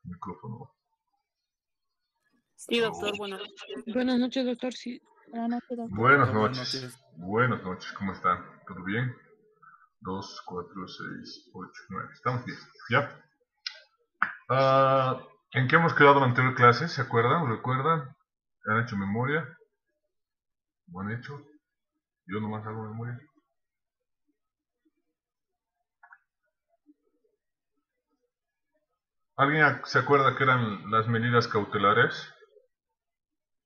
Micrófono. Sí, doctor, buenas noches. Buenas noches, doctor. Sí. Buenas noches, doctor. Buenas noches. Buenas noches, ¿cómo están? ¿Todo bien? 2, 4, 6, 8, 9. Estamos bien, ¿ya? ¿En qué hemos quedado en la anterior clase? ¿Se acuerdan? ¿Recuerdan? ¿Han hecho memoria? ¿Lo han hecho? Yo nomás hago memoria. ¿Alguien se acuerda que eran las medidas cautelares?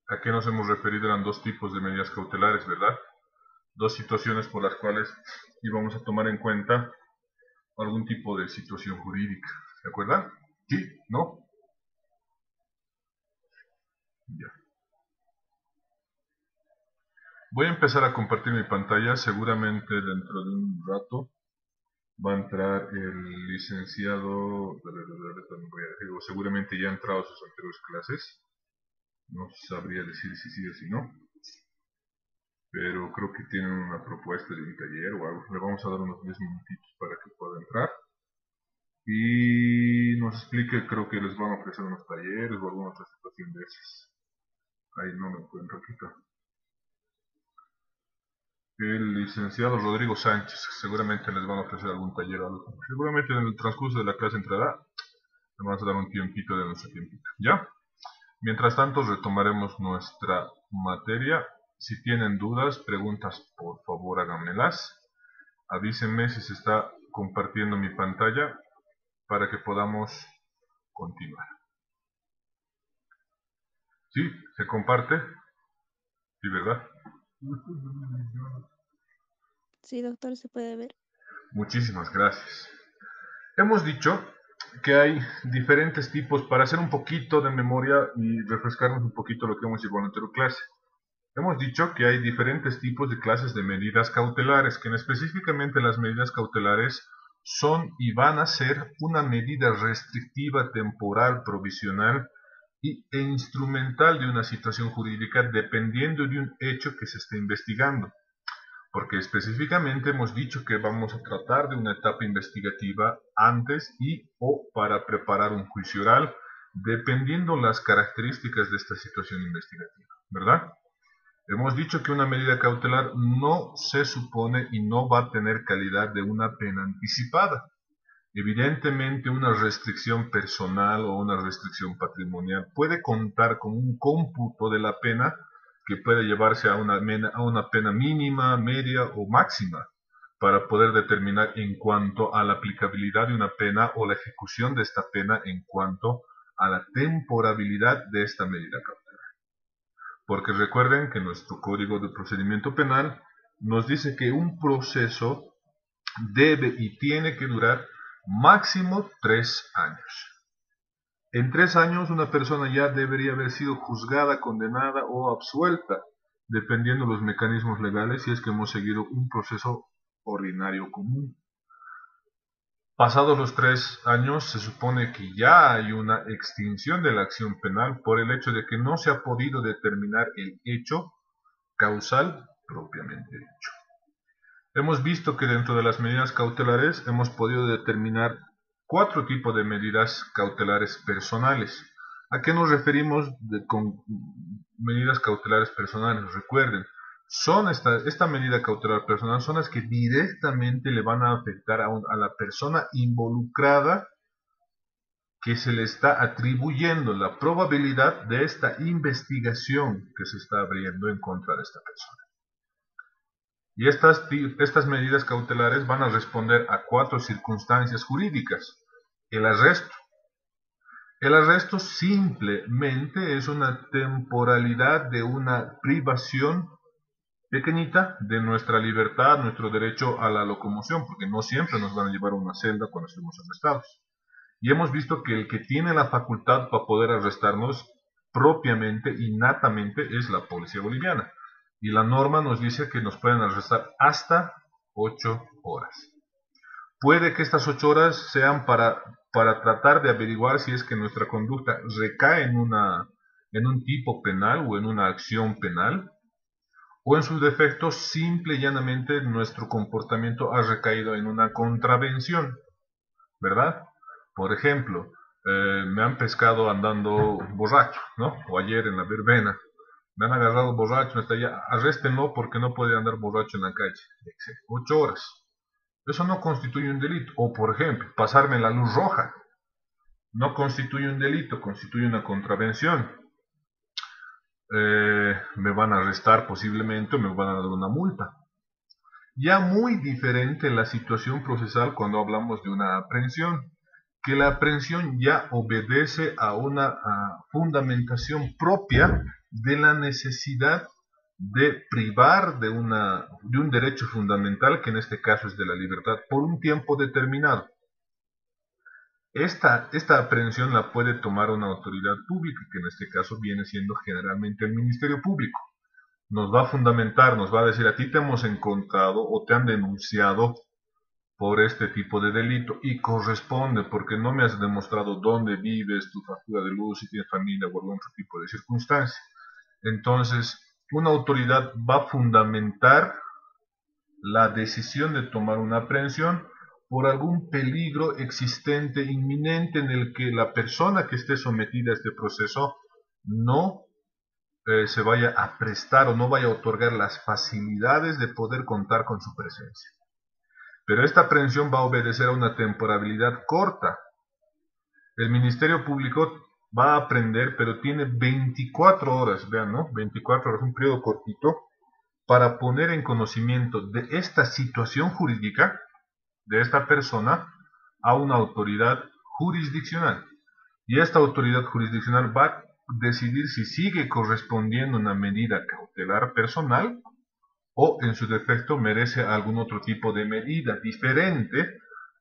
¿A qué nos hemos referido? Eran dos tipos de medidas cautelares, ¿verdad? Dos situaciones por las cuales íbamos a tomar en cuenta algún tipo de situación jurídica. ¿Se acuerdan? ¿Sí? ¿No? Ya. Voy a empezar a compartir mi pantalla. Seguramente dentro de un rato va a entrar el licenciado. Seguramente ya ha entrado a sus anteriores clases. No sabría decir si sí o si no. Pero creo que tienen una propuesta de un taller o algo. Le vamos a dar unos 10 minutitos para que pueda entrar y nos explique. Creo que les van a ofrecer unos talleres o alguna otra situación de esas. Ahí no me encuentro aquí. El licenciado Rodrigo Sánchez, seguramente les van a ofrecer algún taller o algo. Seguramente en el transcurso de la clase entrará. Le vamos a dar un tiempito de nuestro tiempito, ¿ya? Mientras tanto retomaremos nuestra materia. Si tienen dudas, preguntas, por favor háganmelas. Avísenme si se está compartiendo mi pantalla para que podamos continuar. ¿Sí? ¿Se comparte? Sí, ¿verdad? Sí, doctor, se puede ver. Muchísimas gracias. Hemos dicho que hay diferentes tipos, para hacer un poquito de memoria y refrescarnos un poquito lo que hemos llevado en la anterior clase. Hemos dicho que hay diferentes tipos de clases de medidas cautelares, que específicamente las medidas cautelares son y van a ser una medida restrictiva, temporal, provisional e instrumental de una situación jurídica dependiendo de un hecho que se esté investigando. Porque específicamente hemos dicho que vamos a tratar de una etapa investigativa antes y o para preparar un juicio oral, dependiendo las características de esta situación investigativa, ¿verdad? Hemos dicho que una medida cautelar no se supone y no va a tener calidad de una pena anticipada. Evidentemente, una restricción personal o una restricción patrimonial puede contar con un cómputo de la pena que puede llevarse a una pena mínima, media o máxima para poder determinar en cuanto a la aplicabilidad de una pena o la ejecución de esta pena en cuanto a la temporalidad de esta medida cautelar. Porque recuerden que nuestro Código de Procedimiento Penal nos dice que un proceso debe y tiene que durar máximo 3 años. En 3 años una persona ya debería haber sido juzgada, condenada o absuelta, dependiendo de los mecanismos legales si es que hemos seguido un proceso ordinario común. Pasados los 3 años se supone que ya hay una extinción de la acción penal por el hecho de que no se ha podido determinar el hecho causal propiamente dicho. Hemos visto que dentro de las medidas cautelares hemos podido determinar 4 tipos de medidas cautelares personales. ¿A qué nos referimos con medidas cautelares personales? Recuerden, esta medida cautelar personal son las que directamente le van a afectar a la persona involucrada, que se le está atribuyendo la probabilidad de esta investigación que se está abriendo en contra de esta persona. Y estas medidas cautelares van a responder a 4 circunstancias jurídicas. El arresto. El arresto simplemente es una temporalidad de una privación pequeñita de nuestra libertad, nuestro derecho a la locomoción, porque no siempre nos van a llevar a una celda cuando estemos arrestados. Y hemos visto que el que tiene la facultad para poder arrestarnos propiamente, innatamente, es la policía boliviana. Y la norma nos dice que nos pueden arrestar hasta 8 horas. Puede que estas 8 horas sean para tratar de averiguar si es que nuestra conducta recae en un tipo penal o en una acción penal, o en su defecto simple y llanamente nuestro comportamiento ha recaído en una contravención, ¿verdad? Por ejemplo, Me han pescado andando borracho, ¿no? O ayer en la verbena. Me han agarrado borracho, hasta ya, arréstenlo porque no puede andar borracho en la calle. 8 horas. Eso no constituye un delito. O, por ejemplo, pasarme la luz roja. No constituye un delito, constituye una contravención. Me van a arrestar posiblemente o me van a dar una multa. Ya muy diferente la situación procesal cuando hablamos de una aprehensión, que la aprehensión ya obedece a una fundamentación propia de la necesidad de privar de un derecho fundamental, que en este caso es de la libertad, por un tiempo determinado. Esta aprehensión la puede tomar una autoridad pública, que en este caso viene siendo generalmente el Ministerio Público. Nos va a fundamentar, nos va a decir: a ti te hemos encontrado o te han denunciado por este tipo de delito y corresponde porque no me has demostrado dónde vives, tu factura de luz, si tienes familia o algún otro tipo de circunstancia. Entonces, una autoridad va a fundamentar la decisión de tomar una aprehensión por algún peligro existente, inminente, en el que la persona que esté sometida a este proceso no se vaya a prestar o no vaya a otorgar las facilidades de poder contar con su presencia. Pero esta aprehensión va a obedecer a una temporalidad corta. El Ministerio Público va a aprender, pero tiene 24 horas, vean, ¿no? 24 horas, un periodo cortito, para poner en conocimiento de esta situación jurídica de esta persona a una autoridad jurisdiccional. Y esta autoridad jurisdiccional va a decidir si sigue correspondiendo una medida cautelar personal o en su defecto merece algún otro tipo de medida diferente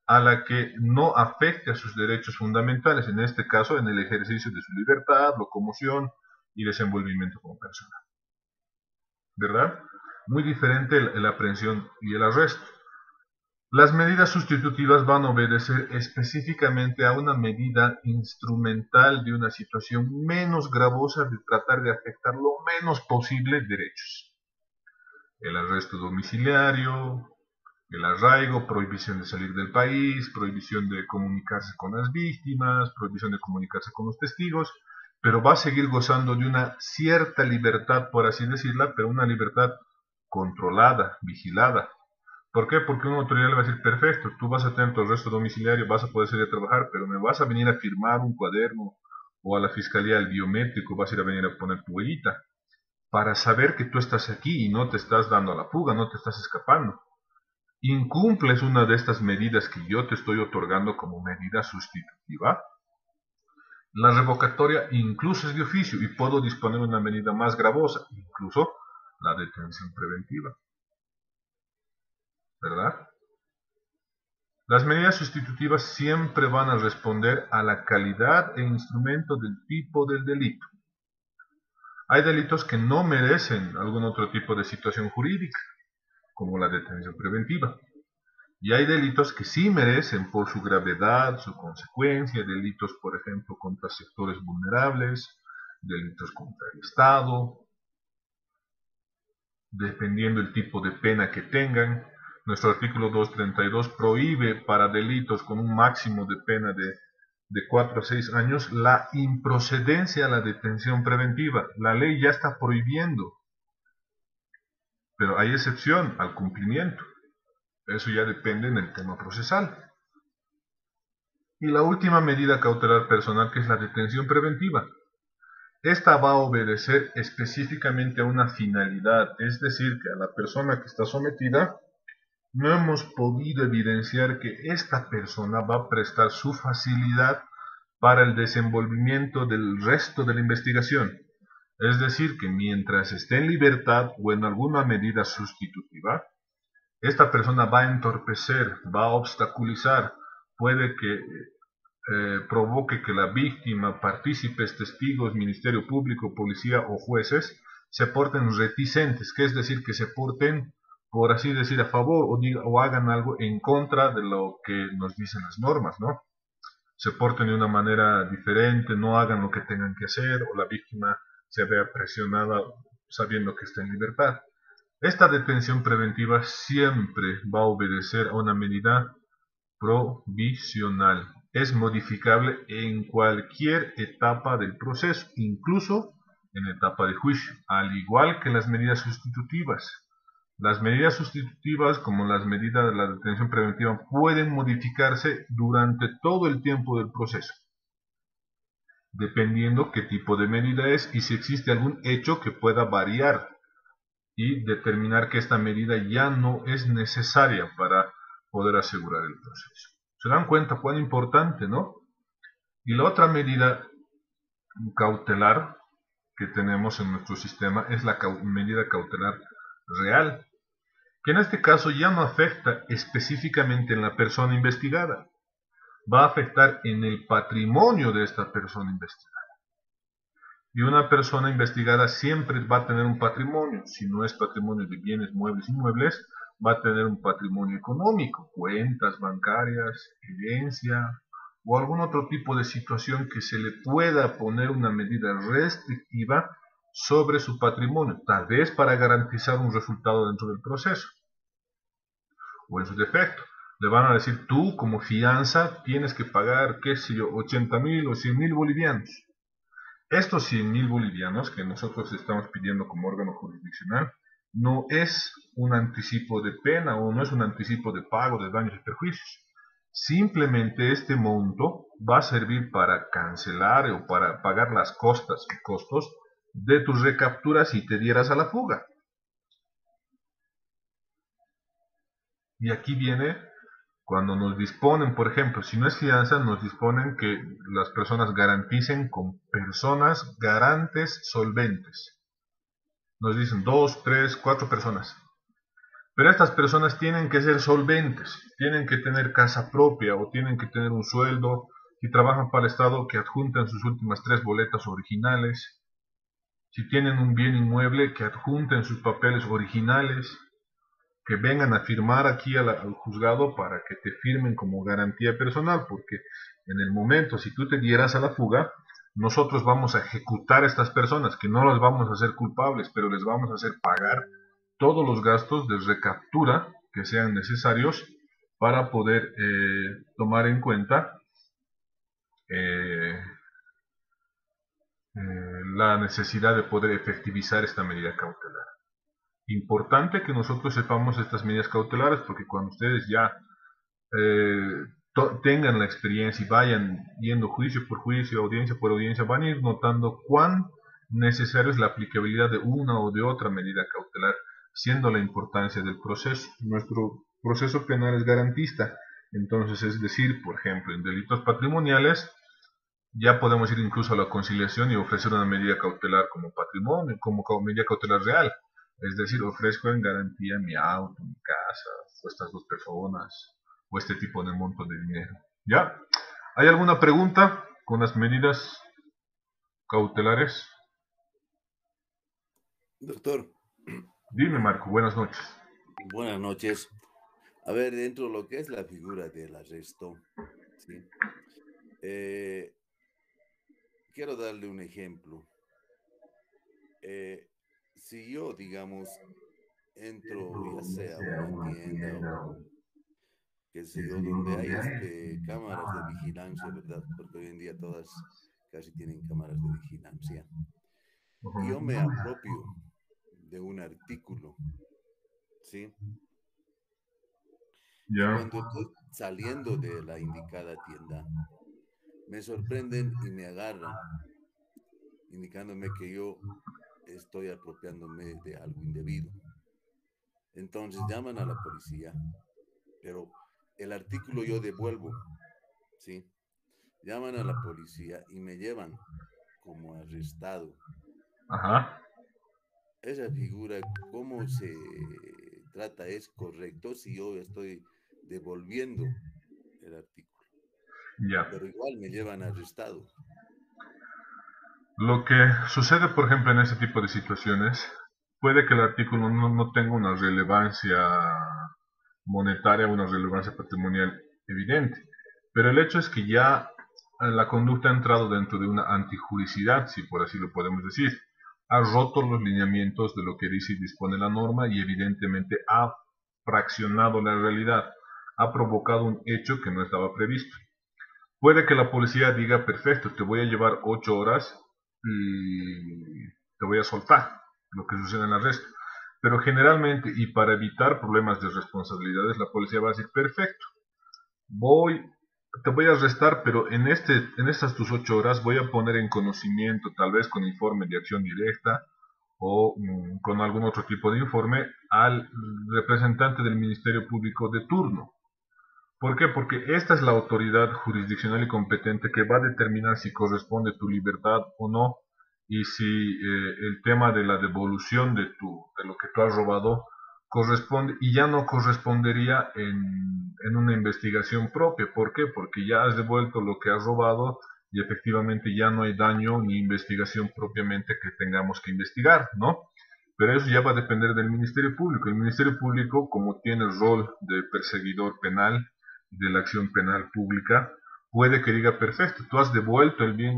a la que no afecte a sus derechos fundamentales, en este caso en el ejercicio de su libertad, locomoción y desenvolvimiento como persona. ¿Verdad? Muy diferente la aprehensión y el arresto. Las medidas sustitutivas van a obedecer específicamente a una medida instrumental de una situación menos gravosa, de tratar de afectar lo menos posible derechos. El arresto domiciliario, el arraigo, prohibición de salir del país, prohibición de comunicarse con las víctimas, prohibición de comunicarse con los testigos, pero va a seguir gozando de una cierta libertad, por así decirla, pero una libertad controlada, vigilada. ¿Por qué? Porque una autoridad le va a decir: perfecto, tú vas a tener tu arresto domiciliario, vas a poder salir a trabajar, pero me vas a venir a firmar un cuaderno, o a la fiscalía el biométrico vas a ir a venir a poner tu huellita, para saber que tú estás aquí y no te estás dando a la fuga, no te estás escapando. Incumples una de estas medidas que yo te estoy otorgando como medida sustitutiva, la revocatoria incluso es de oficio y puedo disponer una medida más gravosa, incluso la detención preventiva. ¿Verdad? Las medidas sustitutivas siempre van a responder a la calidad e instrumento del tipo del delito. Hay delitos que no merecen algún otro tipo de situación jurídica, como la detención preventiva. Y hay delitos que sí merecen, por su gravedad, su consecuencia, delitos, por ejemplo, contra sectores vulnerables, delitos contra el Estado, dependiendo el tipo de pena que tengan. Nuestro artículo 232 prohíbe para delitos con un máximo de pena de 4 a 6 años la improcedencia a la detención preventiva. La ley ya está prohibiendo, pero hay excepción al cumplimiento. Eso ya depende del tema procesal. Y la última medida cautelar personal, que es la detención preventiva. Esta va a obedecer específicamente a una finalidad, es decir, que a la persona que está sometida no hemos podido evidenciar que esta persona va a prestar su facilidad para el desenvolvimiento del resto de la investigación. Es decir, que mientras esté en libertad o en alguna medida sustitutiva, esta persona va a entorpecer, va a obstaculizar, puede que provoque que la víctima, partícipes, testigos, Ministerio Público, policía o jueces se porten reticentes, que es decir, que se porten, por así decir, a favor o hagan algo en contra de lo que nos dicen las normas, ¿no? Se porten de una manera diferente, no hagan lo que tengan que hacer, o la víctima se vea presionada sabiendo que está en libertad. Esta detención preventiva siempre va a obedecer a una medida provisional. es modificable en cualquier etapa del proceso, incluso en etapa de juicio, al igual que las medidas sustitutivas. Las medidas sustitutivas, como las medidas de la detención preventiva, pueden modificarse durante todo el tiempo del proceso, dependiendo qué tipo de medida es y si existe algún hecho que pueda variar y determinar que esta medida ya no es necesaria para poder asegurar el proceso. ¿Se dan cuenta cuán importante, no? Y la otra medida cautelar que tenemos en nuestro sistema es la medida cautelar real, que en este caso ya no afecta específicamente en la persona investigada, va a afectar en el patrimonio de esta persona investigada. Y una persona investigada siempre va a tener un patrimonio, si no es patrimonio de bienes muebles e inmuebles, va a tener un patrimonio económico, cuentas bancarias, herencia o algún otro tipo de situación que se le pueda poner una medida restrictiva sobre su patrimonio, tal vez para garantizar un resultado dentro del proceso, o en su defecto. Le van a decir, tú como fianza tienes que pagar, qué sé yo, 80.000 o 100.000 bolivianos. Estos 100.000 bolivianos que nosotros estamos pidiendo como órgano jurisdiccional no es un anticipo de pena o no es un anticipo de pago de daños y perjuicios. Simplemente este monto va a servir para cancelar o para pagar las costas y costos de tus recapturas si te dieras a la fuga. Y aquí viene cuando nos disponen, por ejemplo, si no es fianza, nos disponen que las personas garanticen con personas garantes solventes. Nos dicen 2, 3, 4 personas. Pero estas personas tienen que ser solventes, tienen que tener casa propia o tienen que tener un sueldo. Si trabajan para el Estado, que adjunten sus últimas 3 boletas originales. Si tienen un bien inmueble, que adjunten sus papeles originales, que vengan a firmar aquí al juzgado para que te firmen como garantía personal, porque en el momento, si tú te dieras a la fuga, nosotros vamos a ejecutar a estas personas, que no las vamos a hacer culpables, pero les vamos a hacer pagar todos los gastos de recaptura que sean necesarios para poder tomar en cuenta eh, la necesidad de poder efectivizar esta medida cautelar. Importante que nosotros sepamos estas medidas cautelares, porque cuando ustedes ya tengan la experiencia y vayan yendo juicio por juicio, audiencia por audiencia, van a ir notando cuán necesaria es la aplicabilidad de una o de otra medida cautelar, siendo la importancia del proceso. Nuestro proceso penal es garantista, entonces es decir, por ejemplo, en delitos patrimoniales ya podemos ir incluso a la conciliación y ofrecer una medida cautelar como patrimonio, como medida cautelar real. Es decir, ofrezco en garantía mi auto, mi casa, o estas 2 personas, o este tipo de monto de dinero. ¿Ya? ¿Hay alguna pregunta con las medidas cautelares? Doctor. Dime, Marco, buenas noches. Buenas noches. A ver, dentro de lo que es la figura del arresto, ¿sí? Quiero darle un ejemplo. Si yo, digamos, entro ya sea a una tienda o qué sé yo, donde hay cámaras de vigilancia, ¿verdad? Porque hoy en día todas casi tienen cámaras de vigilancia. Y yo me apropio de un artículo, ¿sí? Y Ya. cuando estoy saliendo de la indicada tienda, me sorprenden y me agarran, indicándome que yo estoy apropiándome de algo indebido. Entonces llaman a la policía, pero el artículo yo devuelvo, ¿sí? Llaman a la policía y me llevan como arrestado. Ajá. Esa figura, ¿cómo se trata? ¿Es correcto si yo estoy devolviendo el artículo? Ya. Pero igual me llevan arrestado. Lo que sucede, por ejemplo, en ese tipo de situaciones, puede que el artículo no tenga una relevancia monetaria o una relevancia patrimonial evidente, pero el hecho es que ya la conducta ha entrado dentro de una antijuricidad, si por así lo podemos decir. Ha roto los lineamientos de lo que dice y dispone la norma y evidentemente ha fraccionado la realidad, ha provocado un hecho que no estaba previsto. Puede que la policía diga, perfecto, te voy a llevar 8 horas y te voy a soltar, lo que sucede en el arresto. Pero generalmente, y para evitar problemas de responsabilidades, la policía va a decir, perfecto, voy, te voy a arrestar, pero en estas tus 8 horas voy a poner en conocimiento, tal vez con informe de acción directa o con algún otro tipo de informe, al representante del Ministerio Público de turno. ¿Por qué? Porque esta es la autoridad jurisdiccional y competente que va a determinar si corresponde tu libertad o no, y si el tema de la devolución de lo que tú has robado corresponde y ya no correspondería en una investigación propia. ¿Por qué? Porque ya has devuelto lo que has robado y efectivamente ya no hay daño ni investigación propiamente que tengamos que investigar, ¿no? Pero eso ya va a depender del Ministerio Público. El Ministerio Público, como tiene el rol de perseguidor penal, de la acción penal pública, puede que diga, perfecto, tú has devuelto el bien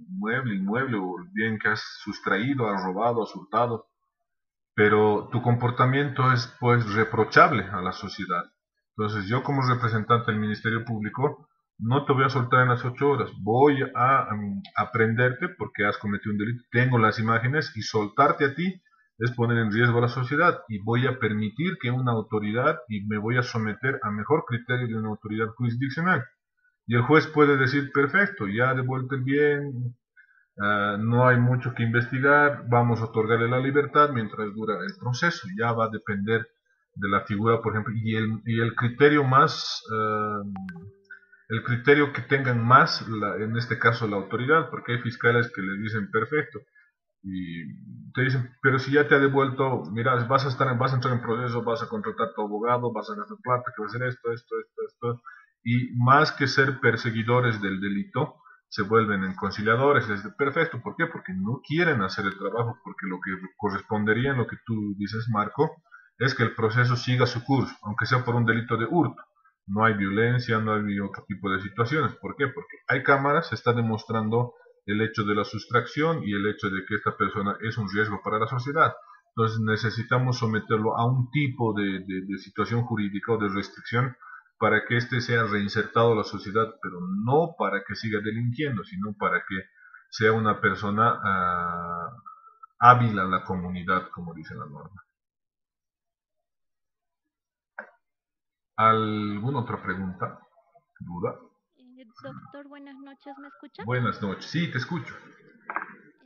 mueble, inmueble, o el bien que has sustraído, has robado, has hurtado, pero tu comportamiento es pues reprochable a la sociedad. Entonces yo, como representante del Ministerio Público, no te voy a soltar en las 8 horas, voy a aprenderte porque has cometido un delito, tengo las imágenes, y soltarte a ti es poner en riesgo a la sociedad, y voy a permitir que una autoridad, y me voy a someter a mejor criterio de una autoridad jurisdiccional. Y el juez puede decir, perfecto, ya ha devuelto el bien, no hay mucho que investigar, vamos a otorgarle la libertad mientras dura el proceso. Ya va a depender de la figura, por ejemplo, y el criterio más, el criterio que tengan más, en este caso la autoridad, porque hay fiscales que les dicen perfecto, y te dicen, pero si ya te ha devuelto, mira, vas a entrar en proceso, vas a contratar a tu abogado, vas a gastar plata, que va a hacer esto, y más que ser perseguidores del delito, se vuelven en conciliadores. Es perfecto, ¿por qué? Porque no quieren hacer el trabajo, porque lo que correspondería en lo que tú dices, Marco, es que el proceso siga su curso, aunque sea por un delito de hurto. No hay violencia, no hay otro tipo de situaciones. ¿Por qué? Porque hay cámaras, se está demostrando el hecho de la sustracción y el hecho de que esta persona es un riesgo para la sociedad. Entonces necesitamos someterlo a un tipo de situación jurídica o de restricción para que éste sea reinsertado a la sociedad, pero no para que siga delinquiendo, sino para que sea una persona hábil a la comunidad, como dice la norma. ¿Alguna otra pregunta? ¿Duda? Doctor, buenas noches, ¿me escucha? Buenas noches. Sí, te escucho.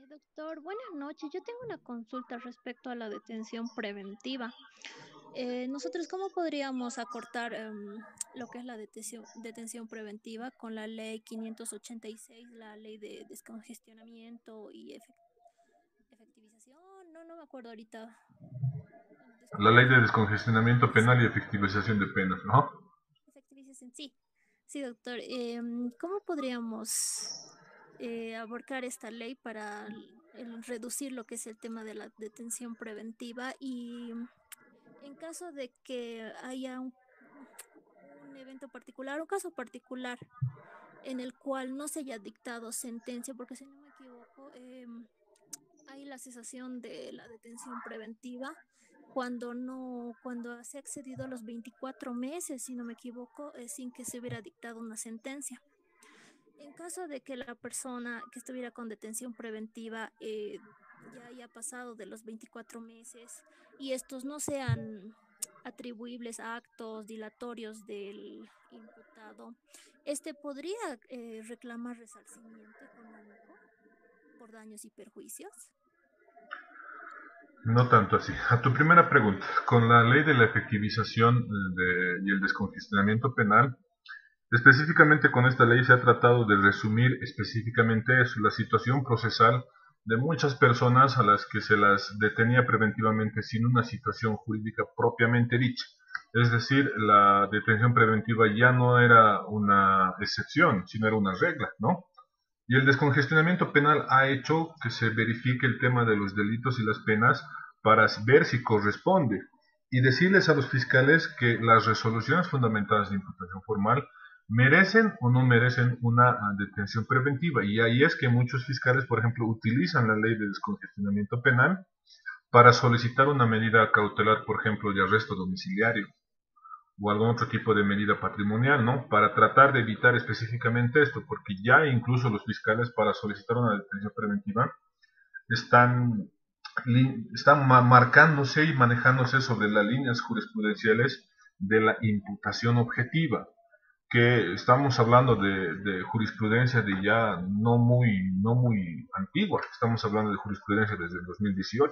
Doctor, buenas noches. Yo tengo una consulta respecto a la detención preventiva. Nosotros, ¿cómo podríamos acortar lo que es la detención preventiva con la ley 586, la ley de descongestionamiento y efectivización? No me acuerdo ahorita. La ley de descongestionamiento penal y efectivización de penas, ¿no? Efectivización, sí. Sí, doctor. ¿Cómo podríamos abarcar esta ley para reducir lo que es el tema de la detención preventiva y en caso de que haya un evento particular, un caso particular en el cual no se haya dictado sentencia, porque si no me equivoco, hay la cesación de la detención preventiva cuando se ha excedido a los 24 meses, si no me equivoco, sin que se hubiera dictado una sentencia. En caso de que la persona que estuviera con detención preventiva ya haya pasado de los 24 meses y estos no sean atribuibles a actos dilatorios del imputado, este podría reclamar resarcimiento económico por daños y perjuicios. No tanto así. A tu primera pregunta, con la ley de la efectivización y el descongestionamiento penal, específicamente con esta ley se ha tratado de resumir específicamente eso, la situación procesal de muchas personas a las que se las detenía preventivamente sin una situación jurídica propiamente dicha. Es decir, la detención preventiva ya no era una excepción, sino era una regla, ¿no? Y el descongestionamiento penal ha hecho que se verifique el tema de los delitos y las penas para ver si corresponde y decirles a los fiscales que las resoluciones fundamentadas de imputación formal merecen o no merecen una detención preventiva. Y ahí es que muchos fiscales, por ejemplo, utilizan la ley de descongestionamiento penal para solicitar una medida cautelar, por ejemplo, de arresto domiciliario o algún otro tipo de medida patrimonial, ¿no? Para tratar de evitar específicamente esto, porque ya incluso los fiscales para solicitar una detención preventiva están, están marcándose y manejándose sobre las líneas jurisprudenciales de la imputación objetiva, que estamos hablando de jurisprudencia de ya no muy antigua, estamos hablando de jurisprudencia desde el 2018.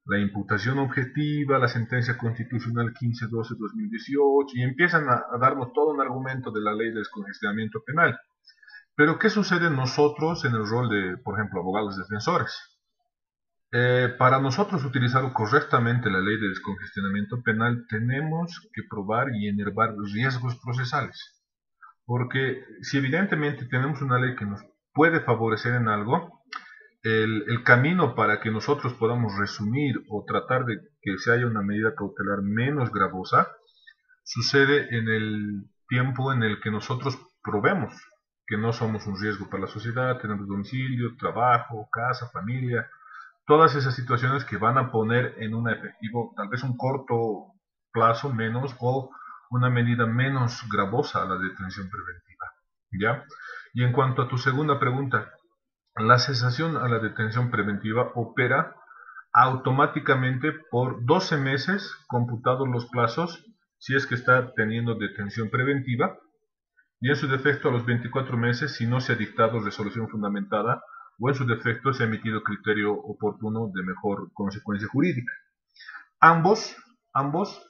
La imputación objetiva, la sentencia constitucional 1512-2018, y empiezan a darnos todo un argumento de la ley de descongestionamiento penal. Pero, ¿qué sucede nosotros en el rol de, por ejemplo, abogados defensores? Para nosotros utilizar correctamente la ley de descongestionamiento penal, tenemos que probar y enervar riesgos procesales. Porque si evidentemente tenemos una ley que nos puede favorecer en algo, el camino para que nosotros podamos resumir o tratar de que se haya una medida cautelar menos gravosa sucede en el tiempo en el que nosotros probemos que no somos un riesgo para la sociedad, tenemos domicilio, trabajo, casa, familia, todas esas situaciones que van a poner en un efectivo tal vez un corto plazo menos o una medida menos gravosa a la detención preventiva, ¿ya? Y en cuanto a tu segunda pregunta, la cesación a la detención preventiva opera automáticamente por 12 meses computados los plazos si es que está teniendo detención preventiva, y en su defecto a los 24 meses si no se ha dictado resolución fundamentada o en su defecto se ha emitido criterio oportuno de mejor consecuencia jurídica. Ambos, ambos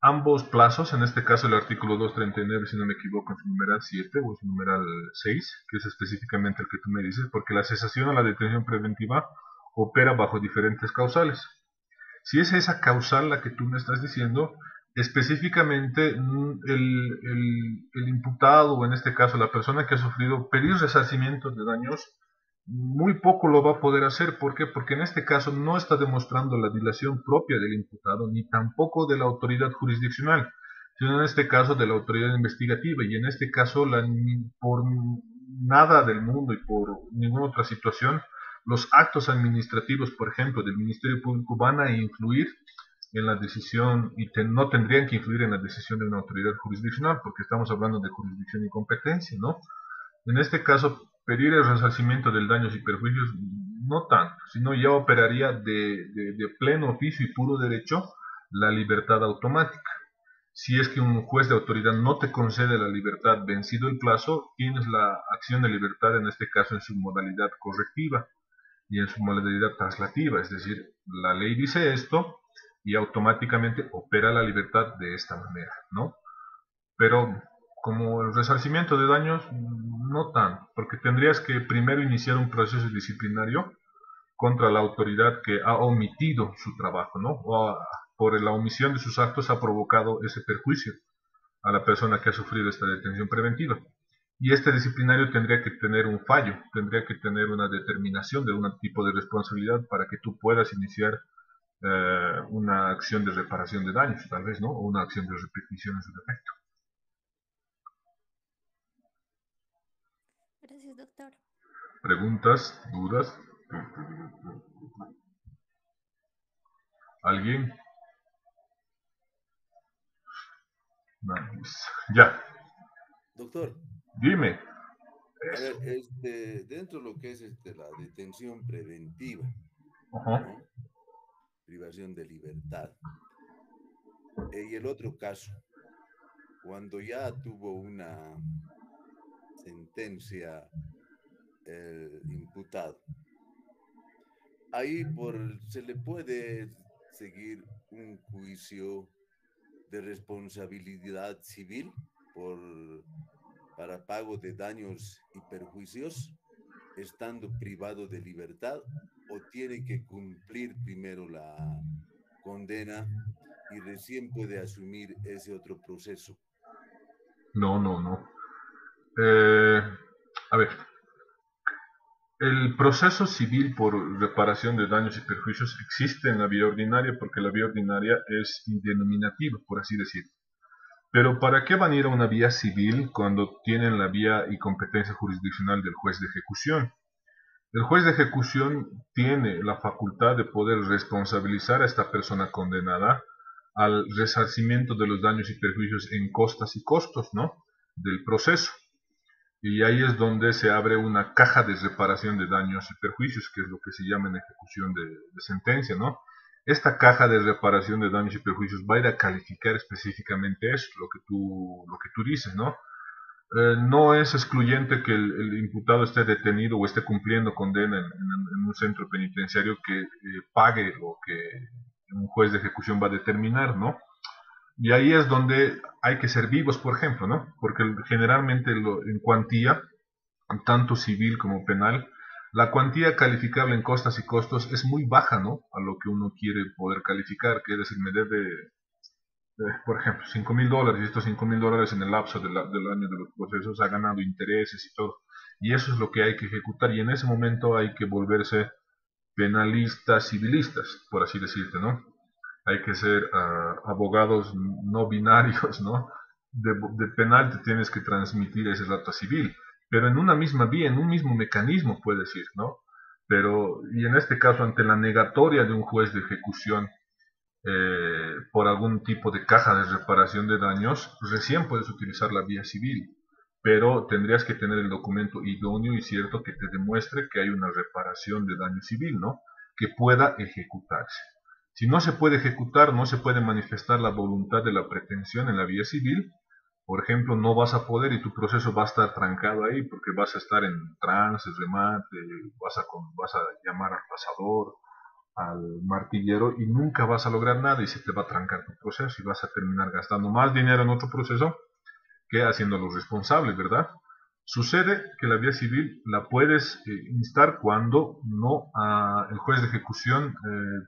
Ambos plazos, en este caso el artículo 239, si no me equivoco, en su numeral 7 o en su numeral 6, que es específicamente el que tú me dices, porque la cesación a la detención preventiva opera bajo diferentes causales. Si es esa causal la que tú me estás diciendo, específicamente el imputado, o en este caso la persona que ha sufrido, pedir resarcimiento de daños muy poco lo va a poder hacer. ¿Por qué? Porque en este caso no está demostrando la dilación propia del imputado, ni tampoco de la autoridad jurisdiccional, sino en este caso de la autoridad investigativa. Y en este caso, por nada del mundo y por ninguna otra situación, los actos administrativos, por ejemplo, del Ministerio Público van a influir en la decisión y no tendrían que influir en la decisión de una autoridad jurisdiccional, porque estamos hablando de jurisdicción y competencia, ¿no? En este caso, pedir el resarcimiento del daños y perjuicios no tanto, sino ya operaría de pleno oficio y puro derecho la libertad automática. Si es que un juez de autoridad no te concede la libertad vencido el plazo, tienes la acción de libertad en este caso en su modalidad correctiva y en su modalidad traslativa, es decir, la ley dice esto y automáticamente opera la libertad de esta manera, ¿no? Pero como el resarcimiento de daños, no tanto, porque tendrías que primero iniciar un proceso disciplinario contra la autoridad que ha omitido su trabajo, ¿no? O por la omisión de sus actos ha provocado ese perjuicio a la persona que ha sufrido esta detención preventiva. Y este disciplinario tendría que tener un fallo, tendría que tener una determinación de un tipo de responsabilidad para que tú puedas iniciar una acción de reparación de daños, tal vez, ¿no? O una acción de repetición en su defecto. Gracias, doctor. ¿Preguntas? ¿Dudas? ¿Alguien? Ya. Doctor. Dime. A ver, dentro de lo que es la detención preventiva, Ajá. ¿no? Privación de libertad. Y el otro caso, cuando ya tuvo una sentencia imputado, ahí se le puede seguir un juicio de responsabilidad civil para pago de daños y perjuicios, estando privado de libertad, o tiene que cumplir primero la condena y recién puede asumir ese otro proceso. No. A ver, el proceso civil por reparación de daños y perjuicios existe en la vía ordinaria porque la vía ordinaria es indenominativa, por así decirlo. Pero ¿para qué van a ir a una vía civil cuando tienen la vía y competencia jurisdiccional del juez de ejecución? El juez de ejecución tiene la facultad de poder responsabilizar a esta persona condenada al resarcimiento de los daños y perjuicios en costas y costos, ¿no?, del proceso. Y ahí es donde se abre una caja de reparación de daños y perjuicios, que es lo que se llama en ejecución de sentencia, ¿no? Esta caja de reparación de daños y perjuicios va a ir a calificar específicamente eso, lo que tú dices, ¿no? No es excluyente que el imputado esté detenido o esté cumpliendo condena en un centro penitenciario que pague lo que un juez de ejecución va a determinar, ¿no? Y ahí es donde hay que ser vivos, por ejemplo, ¿no? Porque generalmente en cuantía, tanto civil como penal, la cuantía calificable en costas y costos es muy baja, ¿no?, a lo que uno quiere poder calificar, que es decir, me debe, por ejemplo, $5,000, y estos $5,000 en el lapso del año de los procesos ha ganado intereses y todo. Y eso es lo que hay que ejecutar, y en ese momento hay que volverse penalistas civilistas, por así decirte, ¿no? Hay que ser abogados no binarios, ¿no? De penal te tienes que transmitir ese rato civil, pero en una misma vía, en un mismo mecanismo, puedes ir, ¿no? Pero, y en este caso, ante la negatoria de un juez de ejecución por algún tipo de caja de reparación de daños, recién puedes utilizar la vía civil, pero tendrías que tener el documento idóneo y cierto que te demuestre que hay una reparación de daño civil, ¿no?, que pueda ejecutarse. Si no se puede ejecutar, no se puede manifestar la voluntad de la pretensión en la vía civil, por ejemplo, no vas a poder y tu proceso va a estar trancado ahí porque vas a estar en trance, remate, vas a llamar al pasador, al martillero, y nunca vas a lograr nada y se te va a trancar tu proceso y vas a terminar gastando más dinero en otro proceso que haciéndolo responsable, ¿verdad? Sucede que la vía civil la puedes instar cuando no el juez de ejecución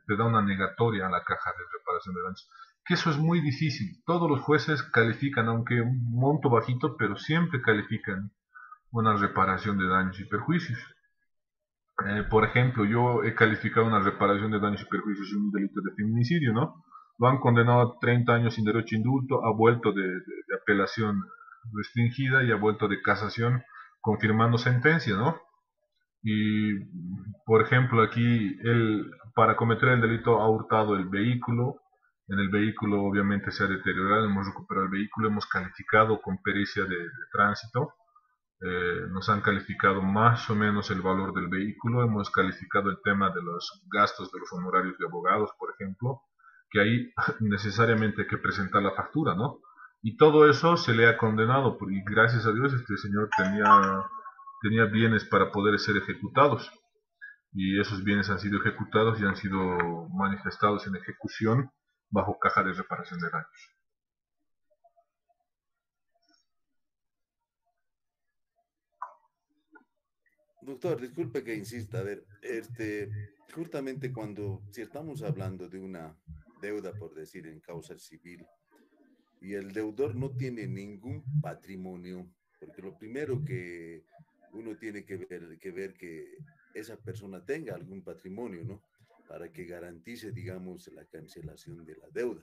te da una negatoria a la caja de reparación de daños. Que eso es muy difícil. Todos los jueces califican, aunque un monto bajito, pero siempre califican una reparación de daños y perjuicios. Por ejemplo, yo he calificado una reparación de daños y perjuicios en un delito de feminicidio, ¿no? Lo han condenado a 30 años sin derecho a indulto, ha vuelto de apelación restringida y ha vuelto de casación confirmando sentencia, ¿no? Y, por ejemplo, aquí él, para cometer el delito, ha hurtado el vehículo. En el vehículo obviamente se ha deteriorado, hemos recuperado el vehículo, hemos calificado con pericia de tránsito. Nos han calificado más o menos el valor del vehículo, hemos calificado el tema de los gastos de los honorarios de abogados, por ejemplo, que ahí necesariamente hay que presentar la factura, ¿no? Y todo eso se le ha condenado, y gracias a Dios este señor tenía bienes para poder ser ejecutados, y esos bienes han sido ejecutados y han sido manifestados en ejecución bajo caja de reparación de daños. Doctor, disculpe que insista, a ver, justamente si estamos hablando de una deuda, por decir, en causa civil, y el deudor no tiene ningún patrimonio, porque lo primero que uno tiene que ver que esa persona tenga algún patrimonio, ¿no? Para que garantice, digamos, la cancelación de la deuda.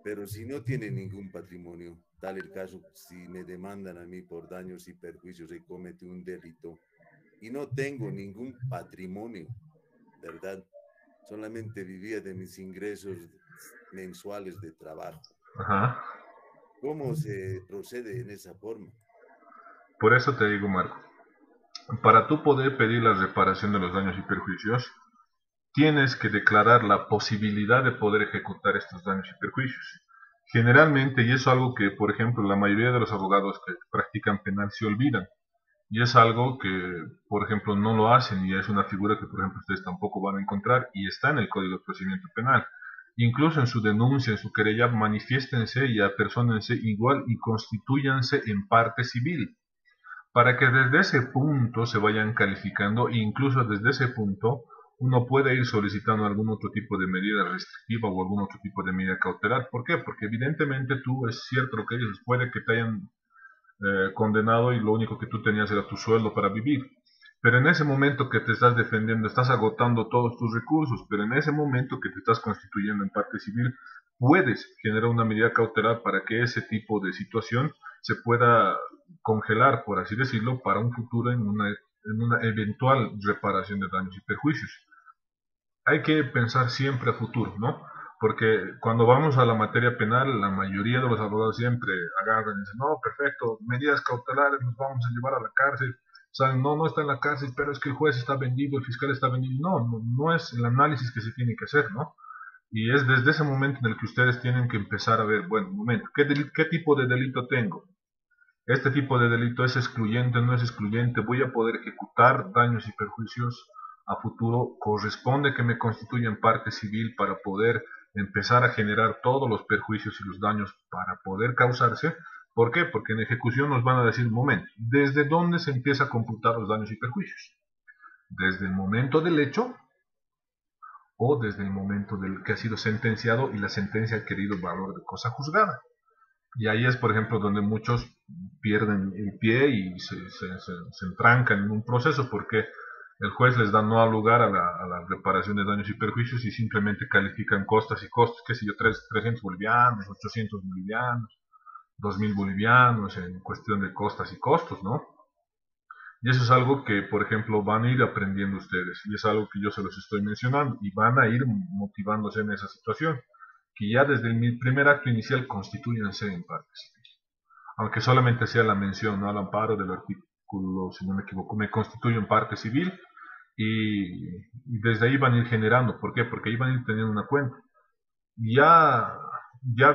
Pero si no tiene ningún patrimonio, tal el caso, si me demandan a mí por daños y perjuicios y comete un delito y no tengo ningún patrimonio, ¿verdad? Solamente vivía de mis ingresos mensuales de trabajo. Ajá. ¿Cómo se procede en esa forma? Por eso te digo, Marco, para tú poder pedir la reparación de los daños y perjuicios, tienes que declarar la posibilidad de poder ejecutar estos daños y perjuicios. Generalmente, y es algo que, por ejemplo, la mayoría de los abogados que practican penal se olvidan, y es algo que, por ejemplo, no lo hacen, y es una figura que, por ejemplo, ustedes tampoco van a encontrar, y está en el Código de Procedimiento Penal. Incluso en su denuncia, en su querella, manifiéstense y apersónense igual y constituyanse en parte civil, para que desde ese punto se vayan calificando, e incluso desde ese punto uno puede ir solicitando algún otro tipo de medida restrictiva o algún otro tipo de medida cautelar. ¿Por qué? Porque evidentemente tú, es cierto lo que dices, puede que te hayan condenado y lo único que tú tenías era tu sueldo para vivir. Pero en ese momento que te estás defendiendo, estás agotando todos tus recursos, pero en ese momento que te estás constituyendo en parte civil, puedes generar una medida cautelar para que ese tipo de situación se pueda congelar, por así decirlo, para un futuro en una eventual reparación de daños y perjuicios. Hay que pensar siempre a futuro, ¿no? Porque cuando vamos a la materia penal, la mayoría de los abogados siempre agarran y dicen, no, perfecto, medidas cautelares, nos vamos a llevar a la cárcel. Saben, no, no está en la cárcel, pero es que el juez está vendido, el fiscal está vendido. No, no, no es el análisis que se tiene que hacer, ¿no? Y es desde ese momento en el que ustedes tienen que empezar a ver, bueno, un momento, ¿qué tipo de delito tengo? Este tipo de delito es excluyente, no es excluyente, voy a poder ejecutar daños y perjuicios a futuro, corresponde que me constituyan parte civil para poder empezar a generar todos los perjuicios y los daños para poder causarse. ¿Por qué? Porque en ejecución nos van a decir, un momento, ¿desde dónde se empieza a computar los daños y perjuicios? ¿Desde el momento del hecho o desde el momento del que ha sido sentenciado y la sentencia ha adquirido valor de cosa juzgada? Y ahí es, por ejemplo, donde muchos pierden el pie y se entrancan en un proceso porque el juez les da no lugar a la reparación de daños y perjuicios y simplemente califican costas y costos, qué sé yo, 300 bolivianos, 800 bolivianos, 2000 bolivianos en cuestión de costas y costos, ¿no? Y eso es algo que, por ejemplo, van a ir aprendiendo ustedes y es algo que yo se los estoy mencionando y van a ir motivándose en esa situación, que ya desde el primer acto inicial constituyanse en parte civil, aunque solamente sea la mención, ¿no?, al amparo del artículo, si no me equivoco, me constituyo en parte civil y desde ahí van a ir generando. ¿Por qué? Porque ahí van a ir teniendo una cuenta. Ya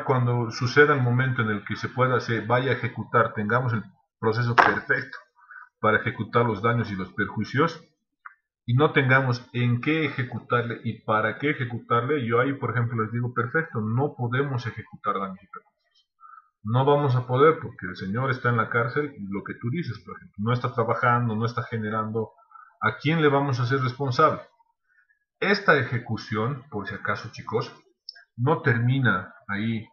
cuando suceda el momento en el que se pueda, se vaya a ejecutar, tengamos el proceso perfecto para ejecutar los daños y los perjuicios y no tengamos en qué ejecutarle y para qué ejecutarle, yo ahí, por ejemplo, les digo, perfecto, no podemos ejecutar daños y perjuicios. No vamos a poder porque el señor está en la cárcel y lo que tú dices, por ejemplo, no está trabajando, no está generando. ¿A quién le vamos a hacer responsable? Esta ejecución, por si acaso, chicos, no termina ahí,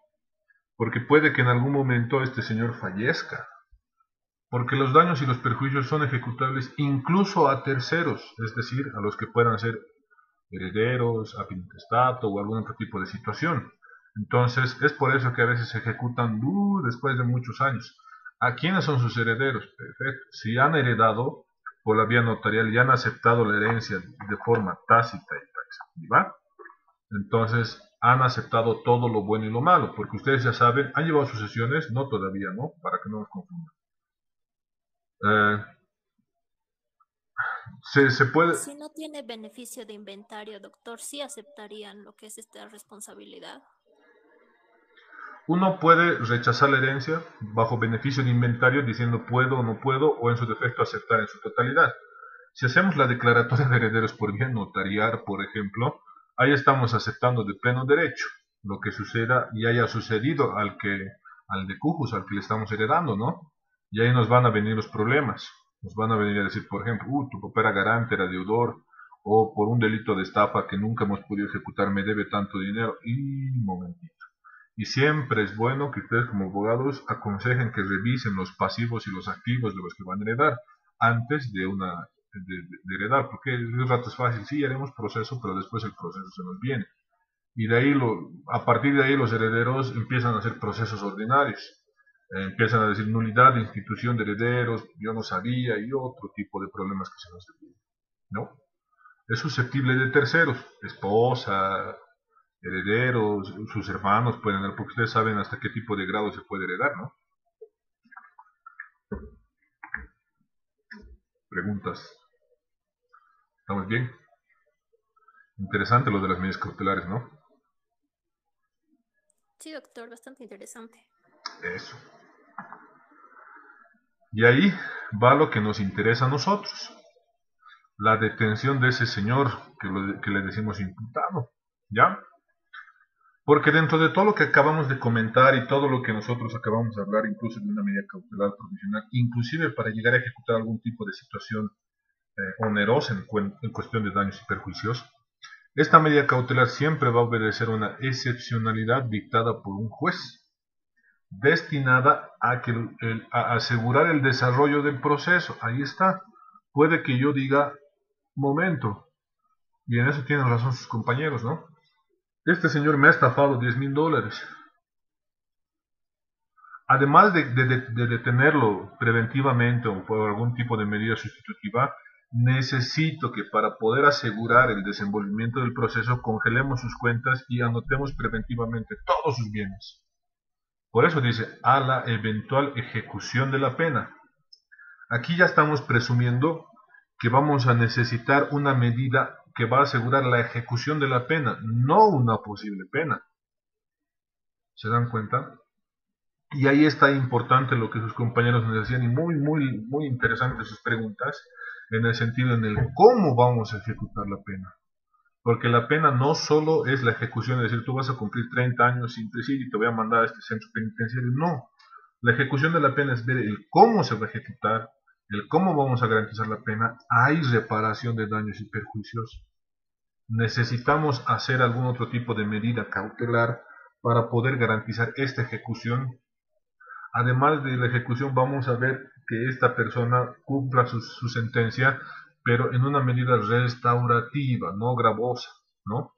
porque puede que en algún momento este señor fallezca, porque los daños y los perjuicios son ejecutables incluso a terceros, es decir, a los que puedan ser herederos, afintestato o algún otro tipo de situación. Entonces, es por eso que a veces se ejecutan después de muchos años. ¿A quiénes son sus herederos? Perfecto. Si han heredado por la vía notarial y han aceptado la herencia de forma tácita y taxativa, entonces han aceptado todo lo bueno y lo malo, porque ustedes ya saben, han llevado sucesiones, no todavía, ¿no? Para que no nos confundan. Se puede. Si no tiene beneficio de inventario, doctor, ¿sí aceptarían lo que es esta responsabilidad? Uno puede rechazar la herencia bajo beneficio de inventario diciendo puedo o no puedo, o en su defecto aceptar en su totalidad. Si hacemos la declaratoria de herederos por vía notarial, por ejemplo, ahí estamos aceptando de pleno derecho lo que suceda y haya sucedido al de Cujus, al que le estamos heredando, ¿no? Y ahí nos van a venir los problemas. Nos van a venir a decir, por ejemplo, tu papá era garante, era deudor, o por un delito de estafa que nunca hemos podido ejecutar me debe tanto dinero. Y un momentito. Y siempre es bueno que ustedes como abogados aconsejen que revisen los pasivos y los activos de los que van a heredar antes de heredar, porque el rato es fácil, sí, haremos proceso, pero después el proceso se nos viene. Y de ahí, a partir de ahí los herederos empiezan a hacer procesos ordinarios. Empiezan a decir nulidad de institución de herederos, yo no sabía, y otro tipo de problemas que se nos vienen, ¿no? Es susceptible de terceros, esposa, herederos, sus hermanos pueden heredar, porque ustedes saben hasta qué tipo de grado se puede heredar, ¿no? Preguntas. ¿Estamos bien? Interesante lo de las medidas cautelares, ¿no? Sí, doctor, bastante interesante. Eso. Y ahí va lo que nos interesa a nosotros. La detención de ese señor que le decimos imputado, ¿ya? Porque dentro de todo lo que acabamos de comentar y todo lo que nosotros acabamos de hablar, incluso de una medida cautelar provisional, inclusive para llegar a ejecutar algún tipo de situación onerosa en cuestión de daños y perjuicios, esta medida cautelar siempre va a obedecer una excepcionalidad dictada por un juez, destinada a asegurar el desarrollo del proceso. Ahí está. Puede que yo diga, momento, y en eso tienen razón sus compañeros, ¿no? Este señor me ha estafado $10,000. Además de detenerlo preventivamente o por algún tipo de medida sustitutiva, necesito que para poder asegurar el desenvolvimiento del proceso congelemos sus cuentas y anotemos preventivamente todos sus bienes. Por eso dice, a la eventual ejecución de la pena. Aquí ya estamos presumiendo que vamos a necesitar una medida que va a asegurar la ejecución de la pena, no una posible pena. ¿Se dan cuenta? Y ahí está importante lo que sus compañeros nos decían y muy interesantes sus preguntas en el sentido en el cómo vamos a ejecutar la pena. Porque la pena no solo es la ejecución, es decir, tú vas a cumplir 30 años sin presidio y te voy a mandar a este centro penitenciario. No, la ejecución de la pena es ver el cómo se va a ejecutar, el cómo vamos a garantizar la pena. Hay reparación de daños y perjuicios. Necesitamos hacer algún otro tipo de medida cautelar para poder garantizar esta ejecución. Además de la ejecución, vamos a ver que esta persona cumpla su sentencia, pero en una medida restaurativa, no gravosa, ¿no?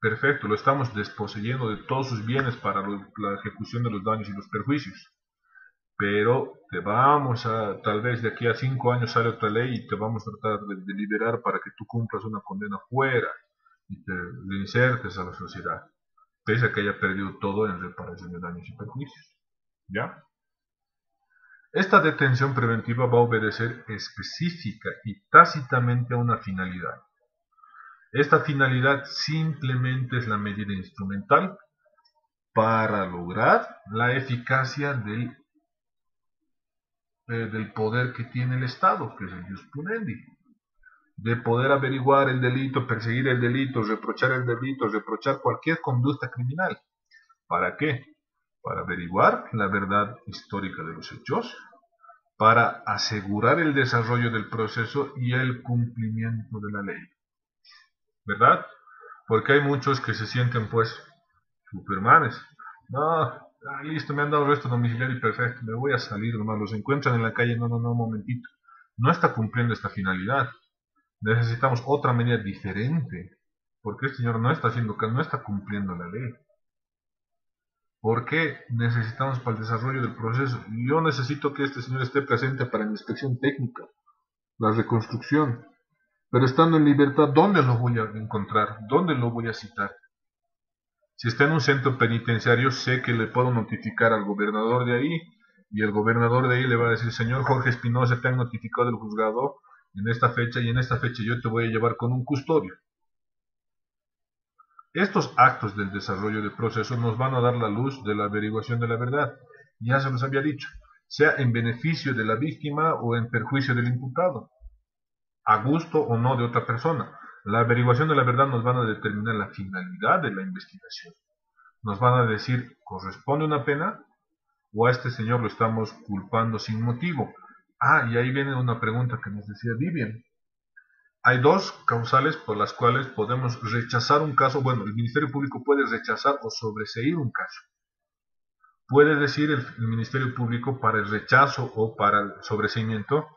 Perfecto, lo estamos desposeyendo de todos sus bienes para la ejecución de los daños y los perjuicios. Pero te vamos a, tal vez de aquí a 5 años sale otra ley y te vamos a tratar de liberar para que tú cumplas una condena fuera y te insertes a la sociedad, pese a que haya perdido todo en reparación de daños y perjuicios. ¿Ya? Esta detención preventiva va a obedecer específica y tácitamente a una finalidad. Esta finalidad simplemente es la medida instrumental para lograr la eficacia del poder que tiene el Estado, que es el jus punendi, de poder averiguar el delito, perseguir el delito, reprochar cualquier conducta criminal. ¿Para qué? Para averiguar la verdad histórica de los hechos, para asegurar el desarrollo del proceso y el cumplimiento de la ley. ¿Verdad? Porque hay muchos que se sienten pues supermanes. No, listo, me han dado arresto domiciliario y perfecto, me voy a salir nomás, los encuentran en la calle, no, un momentito. No está cumpliendo esta finalidad. Necesitamos otra medida diferente, porque este señor no está haciendo caso, no está cumpliendo la ley. ¿Por qué necesitamos para el desarrollo del proceso? Yo necesito que este señor esté presente para la inspección técnica, la reconstrucción. Pero estando en libertad, ¿dónde lo voy a encontrar? ¿Dónde lo voy a citar? Si está en un centro penitenciario, sé que le puedo notificar al gobernador de ahí, y el gobernador de ahí le va a decir, señor Jorge Espinosa, te han notificado del juzgado en esta fecha, y en esta fecha yo te voy a llevar con un custodio. Estos actos del desarrollo del proceso nos van a dar la luz de la averiguación de la verdad. Ya se los había dicho, sea en beneficio de la víctima o en perjuicio del imputado, a gusto o no de otra persona. La averiguación de la verdad nos van a determinar la finalidad de la investigación. Nos van a decir, ¿corresponde una pena? ¿O a este señor lo estamos culpando sin motivo? Y ahí viene una pregunta que nos decía Vivian. Hay dos causales por las cuales podemos rechazar un caso. Bueno, el Ministerio Público puede rechazar o sobreseír un caso. Puede decir el Ministerio Público para el rechazo o para el sobreseimiento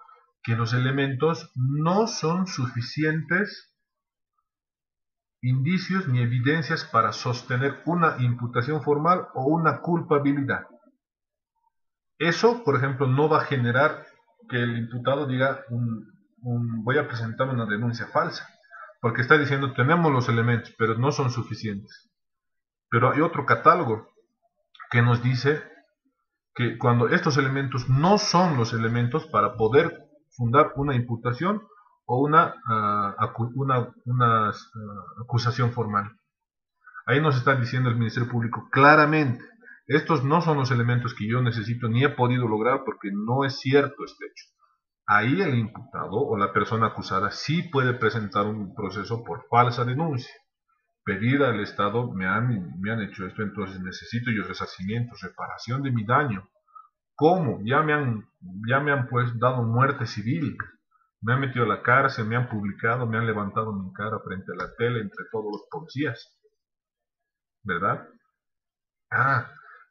que los elementos no son suficientes indicios ni evidencias para sostener una imputación formal o una culpabilidad. Eso, por ejemplo, no va a generar que el imputado diga voy a presentar una denuncia falsa, porque está diciendo tenemos los elementos, pero no son suficientes. Pero hay otro catálogo que nos dice que cuando estos elementos no son los elementos para poder fundar una imputación o una acusación formal. Ahí nos está diciendo el Ministerio Público claramente, estos no son los elementos que yo necesito ni he podido lograr porque no es cierto este hecho. Ahí el imputado o la persona acusada sí puede presentar un proceso por falsa denuncia. Pedir al Estado, me han hecho esto, entonces necesito yo resarcimiento, reparación de mi daño. ¿Cómo? Ya me han pues dado muerte civil. Me han metido a la cárcel, me han publicado, me han levantado mi cara frente a la tele entre todos los policías. ¿Verdad?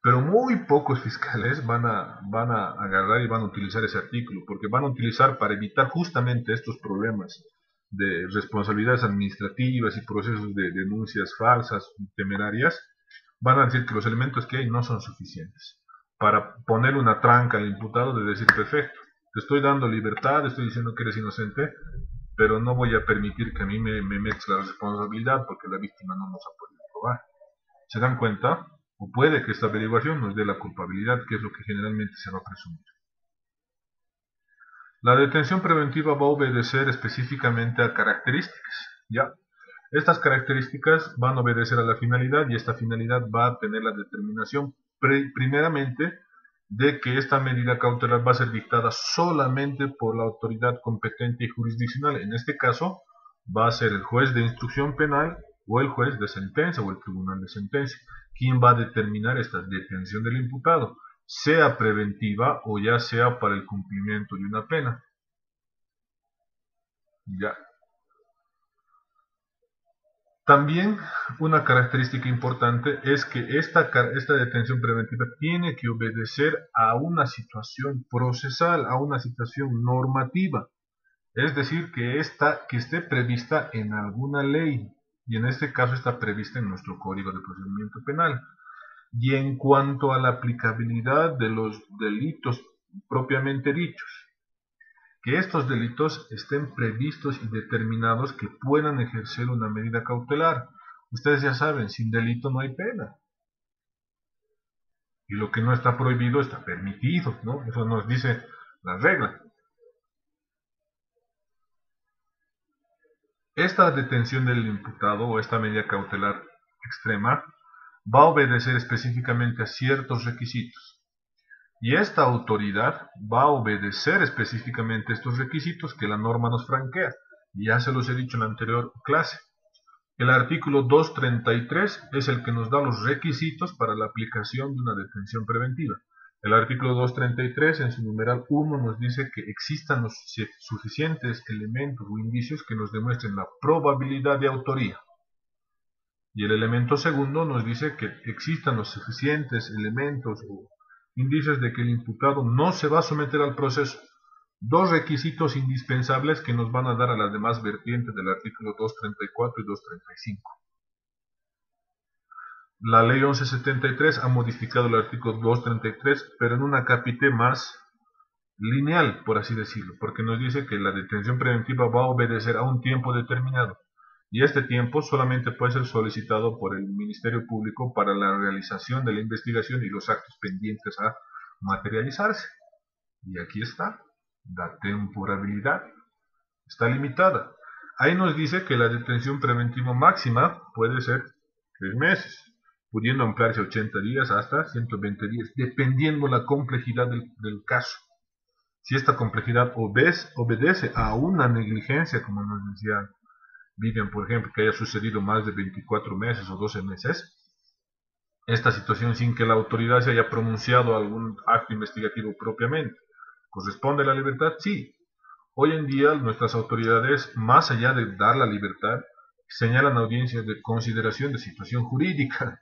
Pero muy pocos fiscales van a agarrar y van a utilizar ese artículo, porque van a utilizar para evitar justamente estos problemas de responsabilidades administrativas y procesos de denuncias falsas y temerarias. Van a decir que los elementos que hay no son suficientes para poner una tranca al imputado de decir perfecto, te estoy dando libertad, estoy diciendo que eres inocente, pero no voy a permitir que a mí me metas la responsabilidad porque la víctima no nos ha podido probar. ¿Se dan cuenta? O puede que esta averiguación nos dé la culpabilidad, que es lo que generalmente se va a presumir. La detención preventiva va a obedecer específicamente a características, ¿ya? Estas características van a obedecer a la finalidad y esta finalidad va a tener la determinación primeramente de que esta medida cautelar va a ser dictada solamente por la autoridad competente y jurisdiccional. En este caso va a ser el juez de instrucción penal o el juez de sentencia o el tribunal de sentencia quien va a determinar esta detención del imputado, sea preventiva o ya sea para el cumplimiento de una pena. Ya. También una característica importante es que esta detención preventiva tiene que obedecer a una situación procesal, a una situación normativa, es decir, que esté prevista en alguna ley, y en este caso está prevista en nuestro Código de Procedimiento Penal. Y en cuanto a la aplicabilidad de los delitos propiamente dichos, que estos delitos estén previstos y determinados que puedan ejercer una medida cautelar. Ustedes ya saben, sin delito no hay pena. Y lo que no está prohibido está permitido, ¿no? Eso nos dice la regla. Esta detención del imputado o esta medida cautelar extrema va a obedecer específicamente a ciertos requisitos. Y esta autoridad va a obedecer específicamente estos requisitos que la norma nos franquea. Y ya se los he dicho en la anterior clase. El artículo 233 es el que nos da los requisitos para la aplicación de una detención preventiva. El artículo 233 en su numeral 1 nos dice que existan los suficientes elementos o indicios que nos demuestren la probabilidad de autoría. Y el elemento segundo nos dice que existan los suficientes elementos o indicios de que el imputado no se va a someter al proceso. Dos requisitos indispensables que nos van a dar a las demás vertientes del artículo 234 y 235. La ley 1173 ha modificado el artículo 233, pero en una capite más lineal, por así decirlo, porque nos dice que la detención preventiva va a obedecer a un tiempo determinado. Y este tiempo solamente puede ser solicitado por el Ministerio Público para la realización de la investigación y los actos pendientes a materializarse. Y aquí está, la temporalidad está limitada. Ahí nos dice que la detención preventiva máxima puede ser 3 meses, pudiendo ampliarse 80 días hasta 120 días, dependiendo la complejidad del caso. Si esta complejidad obedece a una negligencia, como nos decía Vivian, por ejemplo, que haya sucedido más de 24 meses o 12 meses, esta situación sin que la autoridad se haya pronunciado algún acto investigativo propiamente, ¿corresponde a la libertad? Sí. Hoy en día nuestras autoridades, más allá de dar la libertad, señalan audiencias de consideración de situación jurídica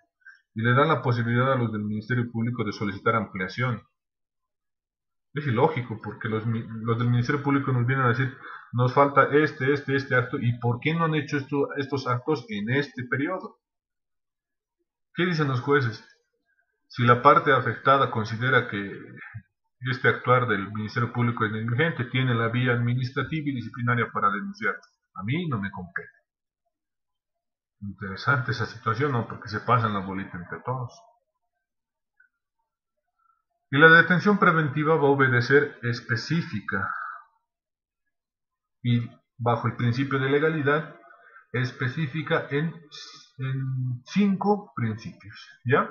y le dan la posibilidad a los del Ministerio Público de solicitar ampliación. Es ilógico, porque los del Ministerio Público nos vienen a decir, nos falta este acto, ¿y por qué no han hecho estos actos en este periodo? ¿Qué dicen los jueces? Si la parte afectada considera que este actuar del Ministerio Público es negligente, tiene la vía administrativa y disciplinaria para denunciar. A mí no me compete. Interesante esa situación, ¿no? Porque se pasan la bolita entre todos. Y la detención preventiva va a obedecer específica y bajo el principio de legalidad específica en 5 principios, ¿ya?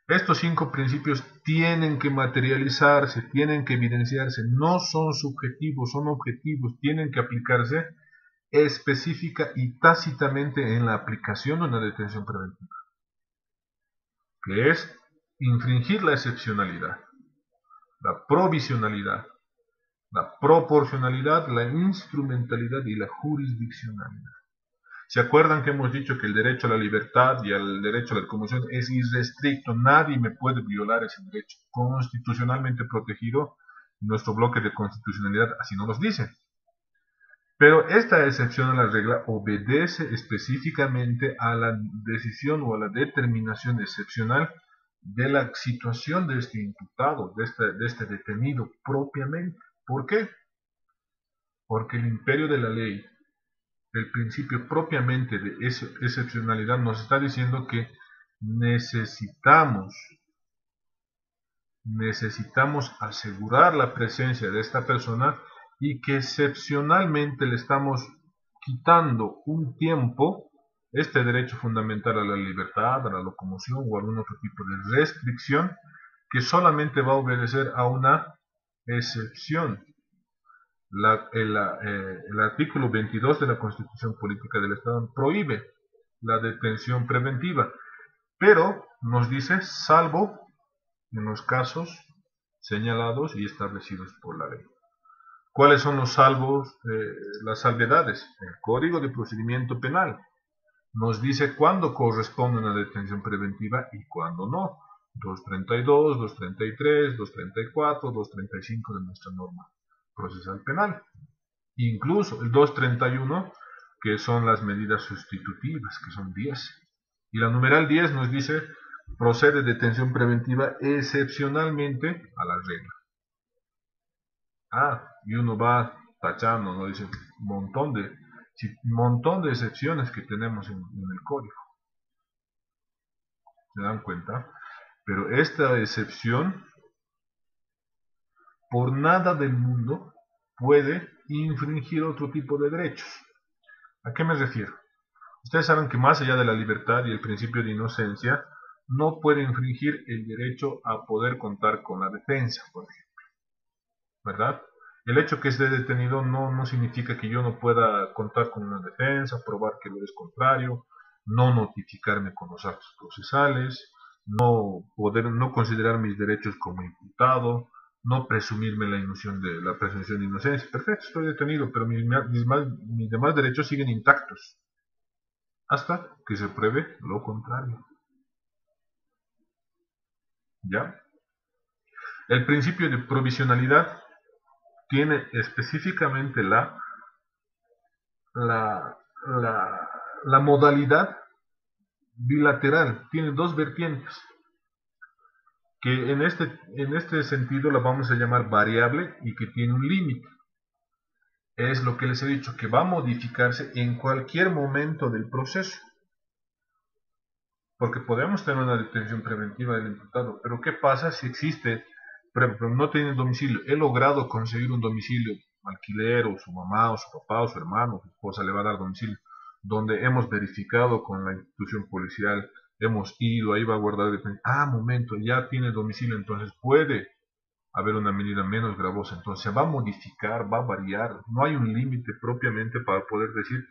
Estos 5 principios tienen que materializarse, tienen que evidenciarse, no son subjetivos, son objetivos, tienen que aplicarse específica y tácitamente en la aplicación de una detención preventiva, que es infringir la excepcionalidad, la provisionalidad, la proporcionalidad, la instrumentalidad y la jurisdiccionalidad. ¿Se acuerdan que hemos dicho que el derecho a la libertad y al derecho a la locomoción es irrestricto? Nadie me puede violar ese derecho, constitucionalmente protegido. Nuestro bloque de constitucionalidad así nos lo dice. Pero esta excepción a la regla obedece específicamente a la decisión o a la determinación excepcional de la situación de este imputado, de este detenido propiamente. ¿Por qué? Porque el imperio de la ley, el principio propiamente de excepcionalidad, nos está diciendo que necesitamos asegurar la presencia de esta persona y que excepcionalmente le estamos quitando un tiempo este derecho fundamental a la libertad, a la locomoción o algún otro tipo de restricción que solamente va a obedecer a una excepción. El artículo 22 de la Constitución Política del Estado prohíbe la detención preventiva, pero nos dice salvo en los casos señalados y establecidos por la ley. ¿Cuáles son los salvos, las salvedades? El Código de Procedimiento Penal nos dice cuándo corresponde una detención preventiva y cuándo no. 232, 233, 234, 235 de nuestra norma procesal penal. Incluso el 231, que son las medidas sustitutivas, que son 10. Y la numeral 10 nos dice procede detención preventiva excepcionalmente a la regla. Y uno va tachando, ¿no? Dice un montón de excepciones que tenemos en el código. ¿Se dan cuenta? Pero esta excepción, por nada del mundo, puede infringir otro tipo de derechos. ¿A qué me refiero? Ustedes saben que más allá de la libertad y el principio de inocencia, no puede infringir el derecho a poder contar con la defensa, por ejemplo. ¿Verdad? El hecho que esté detenido no significa que yo no pueda contar con una defensa, probar que lo es contrario, no notificarme con los actos procesales, no considerar mis derechos como imputado, no presumirme la presunción de inocencia. Perfecto, estoy detenido, pero mis demás derechos siguen intactos hasta que se pruebe lo contrario. ¿Ya? El principio de provisionalidad tiene específicamente la modalidad bilateral, tiene dos vertientes, que en este sentido la vamos a llamar variable y que tiene un límite. Es lo que les he dicho, que va a modificarse en cualquier momento del proceso. Porque podemos tener una detención preventiva del imputado, pero ¿qué pasa si existe, por ejemplo, no tiene domicilio? He logrado conseguir un domicilio, alquiler, o su mamá, o su papá, o su hermano, o su esposa le va a dar domicilio, donde hemos verificado con la institución policial, hemos ido, ahí va a guardar momento, ya tiene domicilio, entonces puede haber una medida menos gravosa, entonces se va a modificar, va a variar, no hay un límite propiamente para poder decir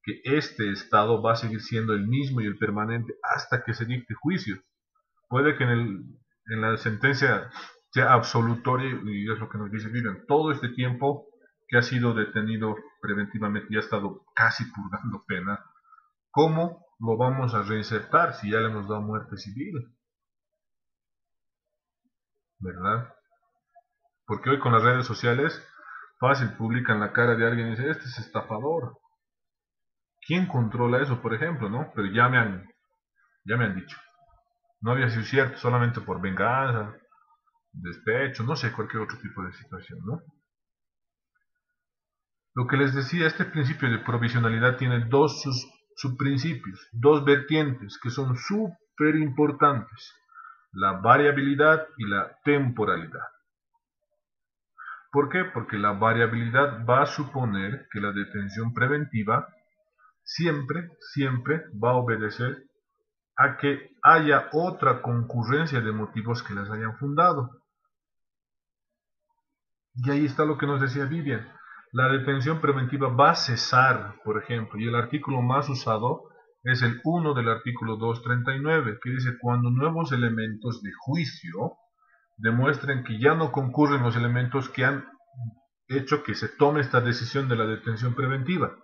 que este estado va a seguir siendo el mismo y el permanente hasta que se dicte juicio. Puede que en la sentencia sea absolutoria, y es lo que nos dice Vivian, todo este tiempo que ha sido detenido preventivamente y ha estado casi purgando pena, ¿cómo lo vamos a reinsertar si ya le hemos dado muerte civil? ¿Verdad? Porque hoy con las redes sociales fácil publican la cara de alguien y dicen, este es estafador. ¿Quién controla eso, por ejemplo, no? Pero ya me han dicho. No había sido cierto, solamente por venganza, despecho, no sé, cualquier otro tipo de situación, ¿no? Lo que les decía, este principio de provisionalidad tiene dos subprincipios, dos vertientes que son súper importantes, la variabilidad y la temporalidad. ¿Por qué? Porque la variabilidad va a suponer que la detención preventiva siempre va a obedecer a que haya otra concurrencia de motivos que las hayan fundado. Y ahí está lo que nos decía Vivian. La detención preventiva va a cesar, por ejemplo, y el artículo más usado es el 1 del artículo 239, que dice cuando nuevos elementos de juicio demuestren que ya no concurren los elementos que han hecho que se tome esta decisión de la detención preventiva,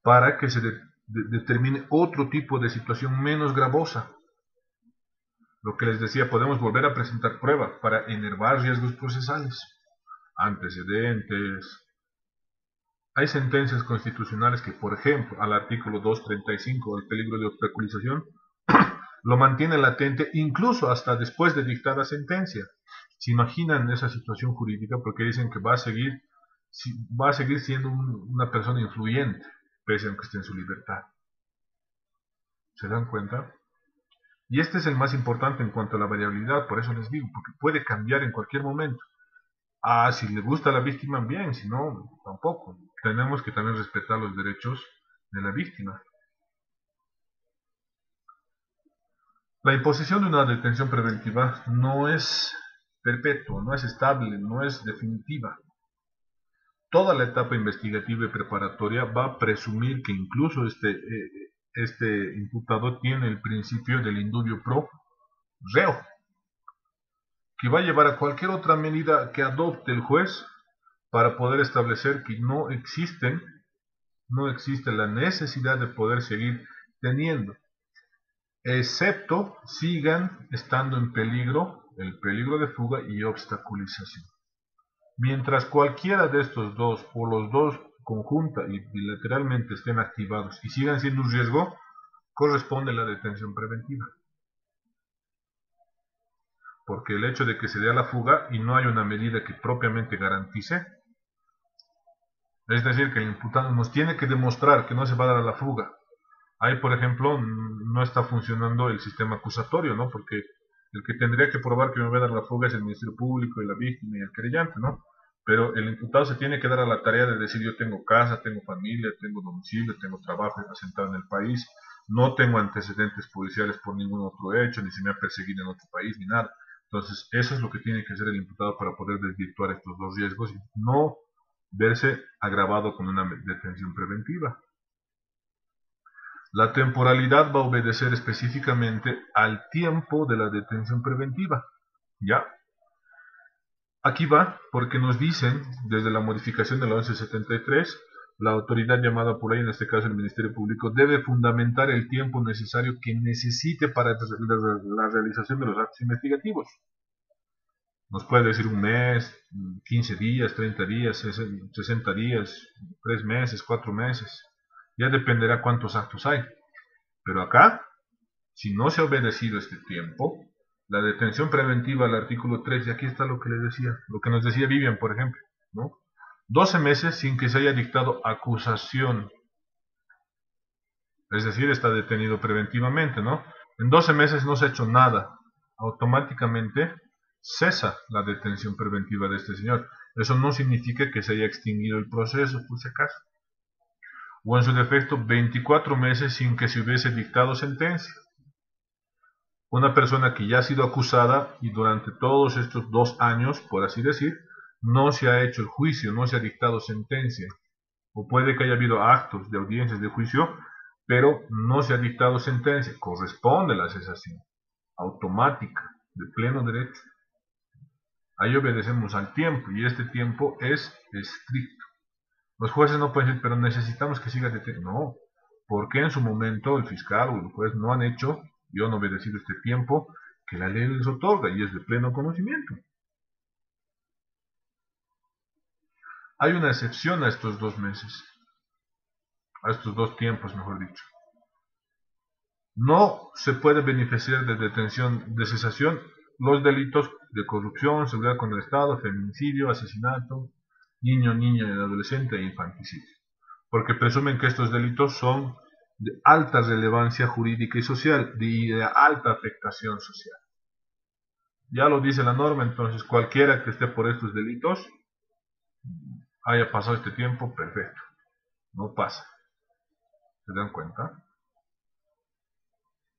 para que se determine otro tipo de situación menos gravosa. Lo que les decía, podemos volver a presentar pruebas para enervar riesgos procesales, antecedentes. Hay sentencias constitucionales que, por ejemplo, al artículo 235 del peligro de obstaculización, lo mantiene latente incluso hasta después de dictada sentencia. ¿Se imaginan esa situación jurídica? Porque dicen que va a seguir siendo una persona influyente, pese a que esté en su libertad. ¿Se dan cuenta? Y este es el más importante en cuanto a la variabilidad, por eso les digo, porque puede cambiar en cualquier momento. Si le gusta a la víctima, bien, si no, tampoco. Tenemos que también respetar los derechos de la víctima. La imposición de una detención preventiva no es perpetua, no es estable, no es definitiva. Toda la etapa investigativa y preparatoria va a presumir que incluso este imputado tiene el principio del indubio pro reo, que va a llevar a cualquier otra medida que adopte el juez para poder establecer que no existe la necesidad de poder seguir teniendo, excepto sigan estando en peligro, el peligro de fuga y obstaculización. Mientras cualquiera de estos dos, o los dos conjunta y bilateralmente estén activados y sigan siendo un riesgo, corresponde la detención preventiva. Porque el hecho de que se dé a la fuga y no hay una medida que propiamente garantice, es decir, que el imputado nos tiene que demostrar que no se va a dar a la fuga. Ahí, por ejemplo, no está funcionando el sistema acusatorio, ¿no? Porque el que tendría que probar que me va a dar la fuga es el Ministerio Público y la víctima y el querellante, ¿no? Pero el imputado se tiene que dar a la tarea de decir: yo tengo casa, tengo familia, tengo domicilio, tengo trabajo asentado en el país, no tengo antecedentes policiales por ningún otro hecho, ni se me ha perseguido en otro país, ni nada. Entonces, eso es lo que tiene que hacer el imputado para poder desvirtuar estos dos riesgos y no verse agravado con una detención preventiva. La temporalidad va a obedecer específicamente al tiempo de la detención preventiva. ¿Ya? Aquí va, porque nos dicen, desde la modificación de la 1173, la autoridad llamada por ahí, en este caso el Ministerio Público, debe fundamentar el tiempo necesario que necesite para la realización de los actos investigativos. Nos puede decir un mes, 15 días, 30 días, 60 días, 3 meses, 4 meses. Ya dependerá cuántos actos hay. Pero acá, si no se ha obedecido este tiempo, la detención preventiva, el artículo 3, y aquí está lo que les decía, lo que nos decía Vivian, por ejemplo, ¿no? 12 meses sin que se haya dictado acusación. Es decir, está detenido preventivamente, ¿no? En 12 meses no se ha hecho nada. Automáticamente cesa la detención preventiva de este señor. Eso no significa que se haya extinguido el proceso, por si acaso. O en su defecto, 24 meses sin que se hubiese dictado sentencia. Una persona que ya ha sido acusada y durante todos estos 2 años, por así decir, no se ha hecho el juicio, no se ha dictado sentencia. O puede que haya habido actos de audiencias de juicio, pero no se ha dictado sentencia. Corresponde la cesación automática, de pleno derecho. Ahí obedecemos al tiempo, y este tiempo es estricto. Los jueces no pueden decir: pero necesitamos que siga detenido. No, porque en su momento el fiscal o el juez no han hecho y han obedecido este tiempo que la ley les otorga, y es de pleno conocimiento. Hay una excepción a estos 2 meses, a estos 2 tiempos, mejor dicho. No se puede beneficiar de detención, de cesación, los delitos de corrupción, seguridad con el Estado, feminicidio, asesinato, niño, niña, adolescente e infanticidio, porque presumen que estos delitos son de alta relevancia jurídica y social, de alta afectación social. Ya lo dice la norma, entonces cualquiera que esté por estos delitos, haya pasado este tiempo, perfecto, no pasa. ¿Se dan cuenta?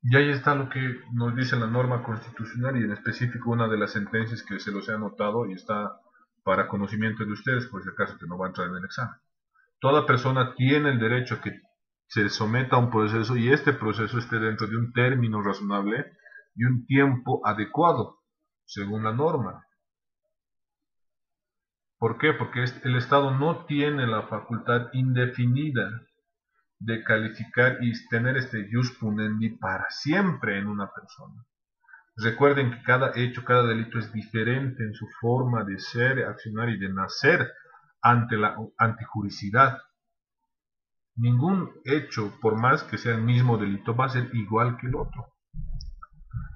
Y ahí está lo que nos dice la norma constitucional, y en específico una de las sentencias que se los he anotado y está para conocimiento de ustedes, por si acaso que no va a entrar en el examen. Toda persona tiene el derecho a que se someta a un proceso y este proceso esté dentro de un término razonable y un tiempo adecuado, según la norma. ¿Por qué? Porque el Estado no tiene la facultad indefinida de calificar y tener este jus punendi para siempre en una persona. Recuerden que cada hecho, cada delito es diferente en su forma de ser, accionar y de nacer ante la antijuricidad. Ningún hecho, por más que sea el mismo delito, va a ser igual que el otro.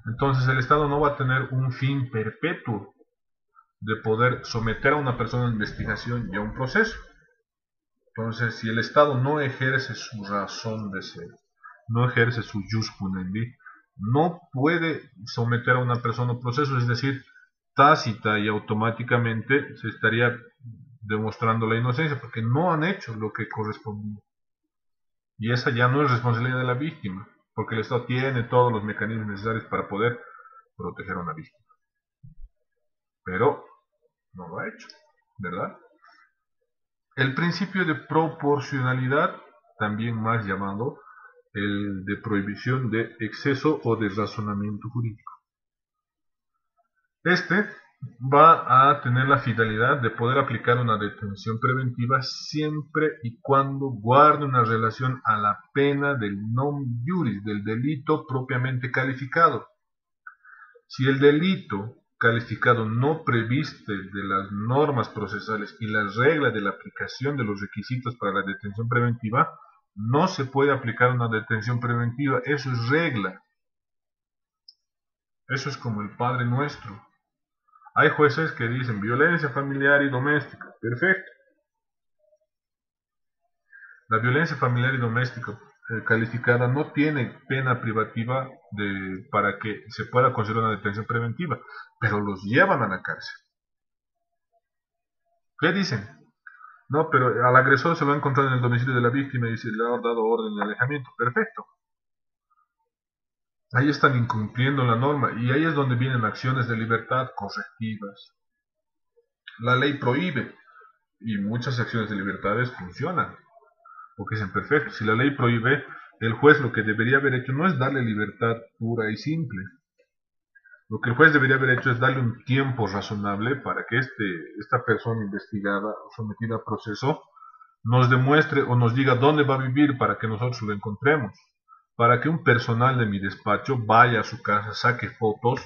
Entonces el Estado no va a tener un fin perpetuo. de poder someter a una persona a investigación y a un proceso. Entonces, si el Estado no ejerce su razón de ser, no ejerce su jus punendi, no puede someter a una persona a un proceso, es decir, tácita y automáticamente se estaría demostrando la inocencia, porque no han hecho lo que correspondía. Y esa ya no es responsabilidad de la víctima, porque el Estado tiene todos los mecanismos necesarios para poder proteger a una víctima. Pero no lo ha hecho, ¿verdad? El principio de proporcionalidad, también más llamado el de prohibición de exceso o de razonamiento jurídico. Este va a tener la finalidad de poder aplicar una detención preventiva siempre y cuando guarde una relación a la pena del non iuris, del delito propiamente calificado. Si el delito calificado no previste de las normas procesales y las reglas de la aplicación de los requisitos para la detención preventiva, no se puede aplicar una detención preventiva. Eso es regla. Eso es como el Padre Nuestro. Hay jueces que dicen violencia familiar y doméstica. Perfecto. La violencia familiar y doméstica calificada no tiene pena privativa para que se pueda considerar una detención preventiva, pero los llevan a la cárcel. ¿Qué dicen? No, pero al agresor se lo ha encontrado en el domicilio de la víctima y se le ha dado orden de alejamiento. Perfecto. Ahí están incumpliendo la norma y ahí es donde vienen acciones de libertad correctivas. La ley prohíbe y muchas acciones de libertades funcionan. Porque dicen, perfecto, si la ley prohíbe, el juez lo que debería haber hecho no es darle libertad pura y simple. Lo que el juez debería haber hecho es darle un tiempo razonable para que esta persona investigada, sometida a proceso, nos demuestre o nos diga dónde va a vivir para que nosotros lo encontremos. Para que un personal de mi despacho vaya a su casa, saque fotos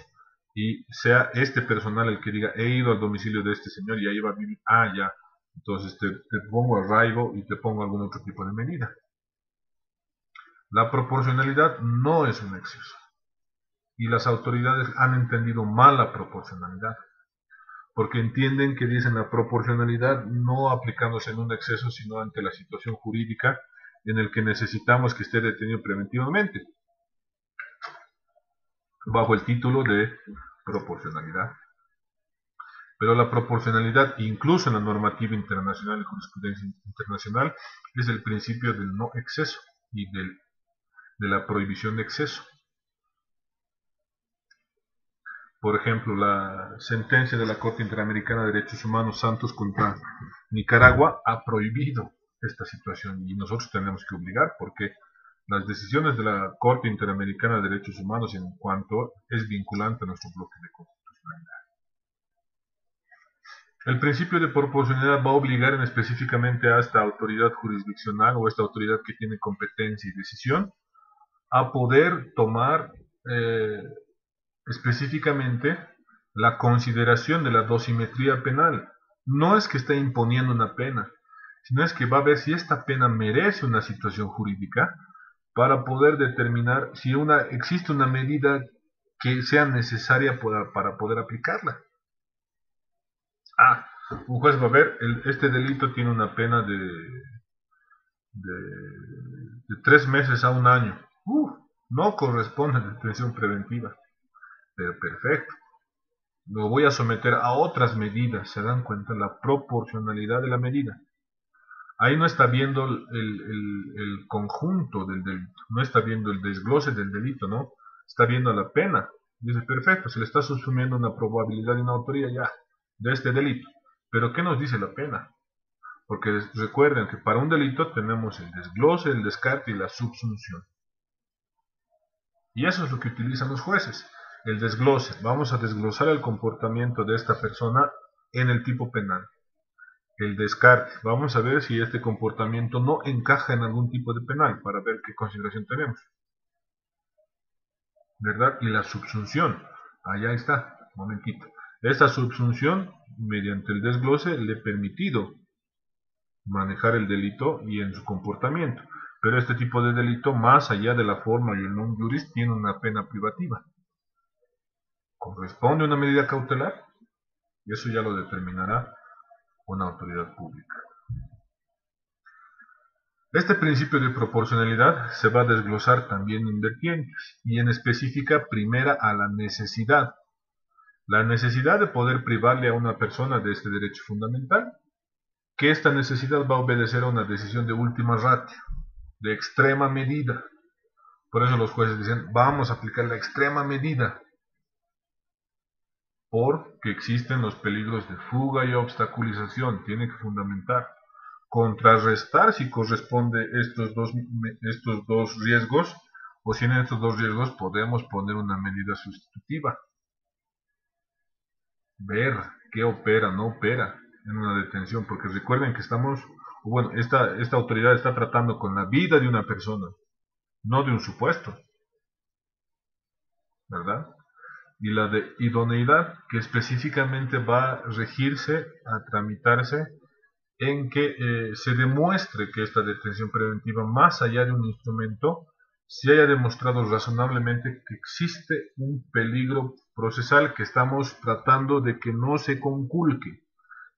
y sea este personal el que diga, he ido al domicilio de este señor y ahí va a vivir, ya. Entonces te pongo arraigo y te pongo algún otro tipo de medida. La proporcionalidad no es un exceso. Y las autoridades han entendido mal la proporcionalidad. Porque entienden que dicen la proporcionalidad no aplicándose en un exceso, sino ante la situación jurídica en el que necesitamos que esté detenido preventivamente. Bajo el título de proporcionalidad. Pero la proporcionalidad, incluso en la normativa internacional y jurisprudencia internacional, es el principio del no exceso y de la prohibición de exceso. Por ejemplo, la sentencia de la Corte Interamericana de Derechos Humanos Santos contra Nicaragua ha prohibido esta situación y nosotros tenemos que obligar porque las decisiones de la Corte Interamericana de Derechos Humanos en cuanto es vinculante a nuestro bloque de constitucionalidad. El principio de proporcionalidad va a obligar específicamente a esta autoridad jurisdiccional o esta autoridad que tiene competencia y decisión a poder tomar específicamente la consideración de la dosimetría penal. No es que esté imponiendo una pena, sino es que va a ver si esta pena merece una situación jurídica para poder determinar si existe una medida que sea necesaria para poder aplicarla. Un juez va a ver, este delito tiene una pena de 3 meses a 1 año. No corresponde a detención preventiva. Pero perfecto. Lo voy a someter a otras medidas. ¿Se dan cuenta? La proporcionalidad de la medida. Ahí no está viendo el conjunto del delito. No está viendo el desglose del delito, ¿no? Está viendo la pena. Dice, perfecto, se le está subsumiendo una probabilidad y una autoría ya de este delito. Pero ¿qué nos dice la pena? Porque recuerden que para un delito tenemos el desglose, el descarte y la subsunción. Y eso es lo que utilizan los jueces. El desglose. Vamos a desglosar el comportamiento de esta persona en el tipo penal. El descarte. Vamos a ver si este comportamiento no encaja en algún tipo de penal para ver qué consideración tenemos. ¿Verdad? Y la subsunción. Allá está. Un momentito. Esta subsunción, mediante el desglose, le he permitido manejar el delito y en su comportamiento. Pero este tipo de delito, más allá de la forma y el non iuris, tiene una pena privativa. ¿Corresponde una medida cautelar? y eso ya lo determinará una autoridad pública. Este principio de proporcionalidad se va a desglosar también en vertientes, y en específica primera a la necesidad. La necesidad de poder privarle a una persona de este derecho fundamental, que esta necesidad va a obedecer a una decisión de última ratio, de extrema medida. Por eso los jueces dicen, vamos a aplicar la extrema medida, porque existen los peligros de fuga y obstaculización, tiene que fundamentar. Contrarrestar si corresponde estos dos riesgos, o si en estos dos riesgos podemos poner una medida sustitutiva. Ver qué opera, no opera en una detención, porque recuerden que esta autoridad está tratando con la vida de una persona, no de un supuesto, ¿verdad? Y la de idoneidad, que específicamente va a regirse, a tramitarse en que se demuestre que esta detención preventiva, más allá de un instrumento, se haya demostrado razonablemente que existe un peligro procesal que estamos tratando de que no se conculque,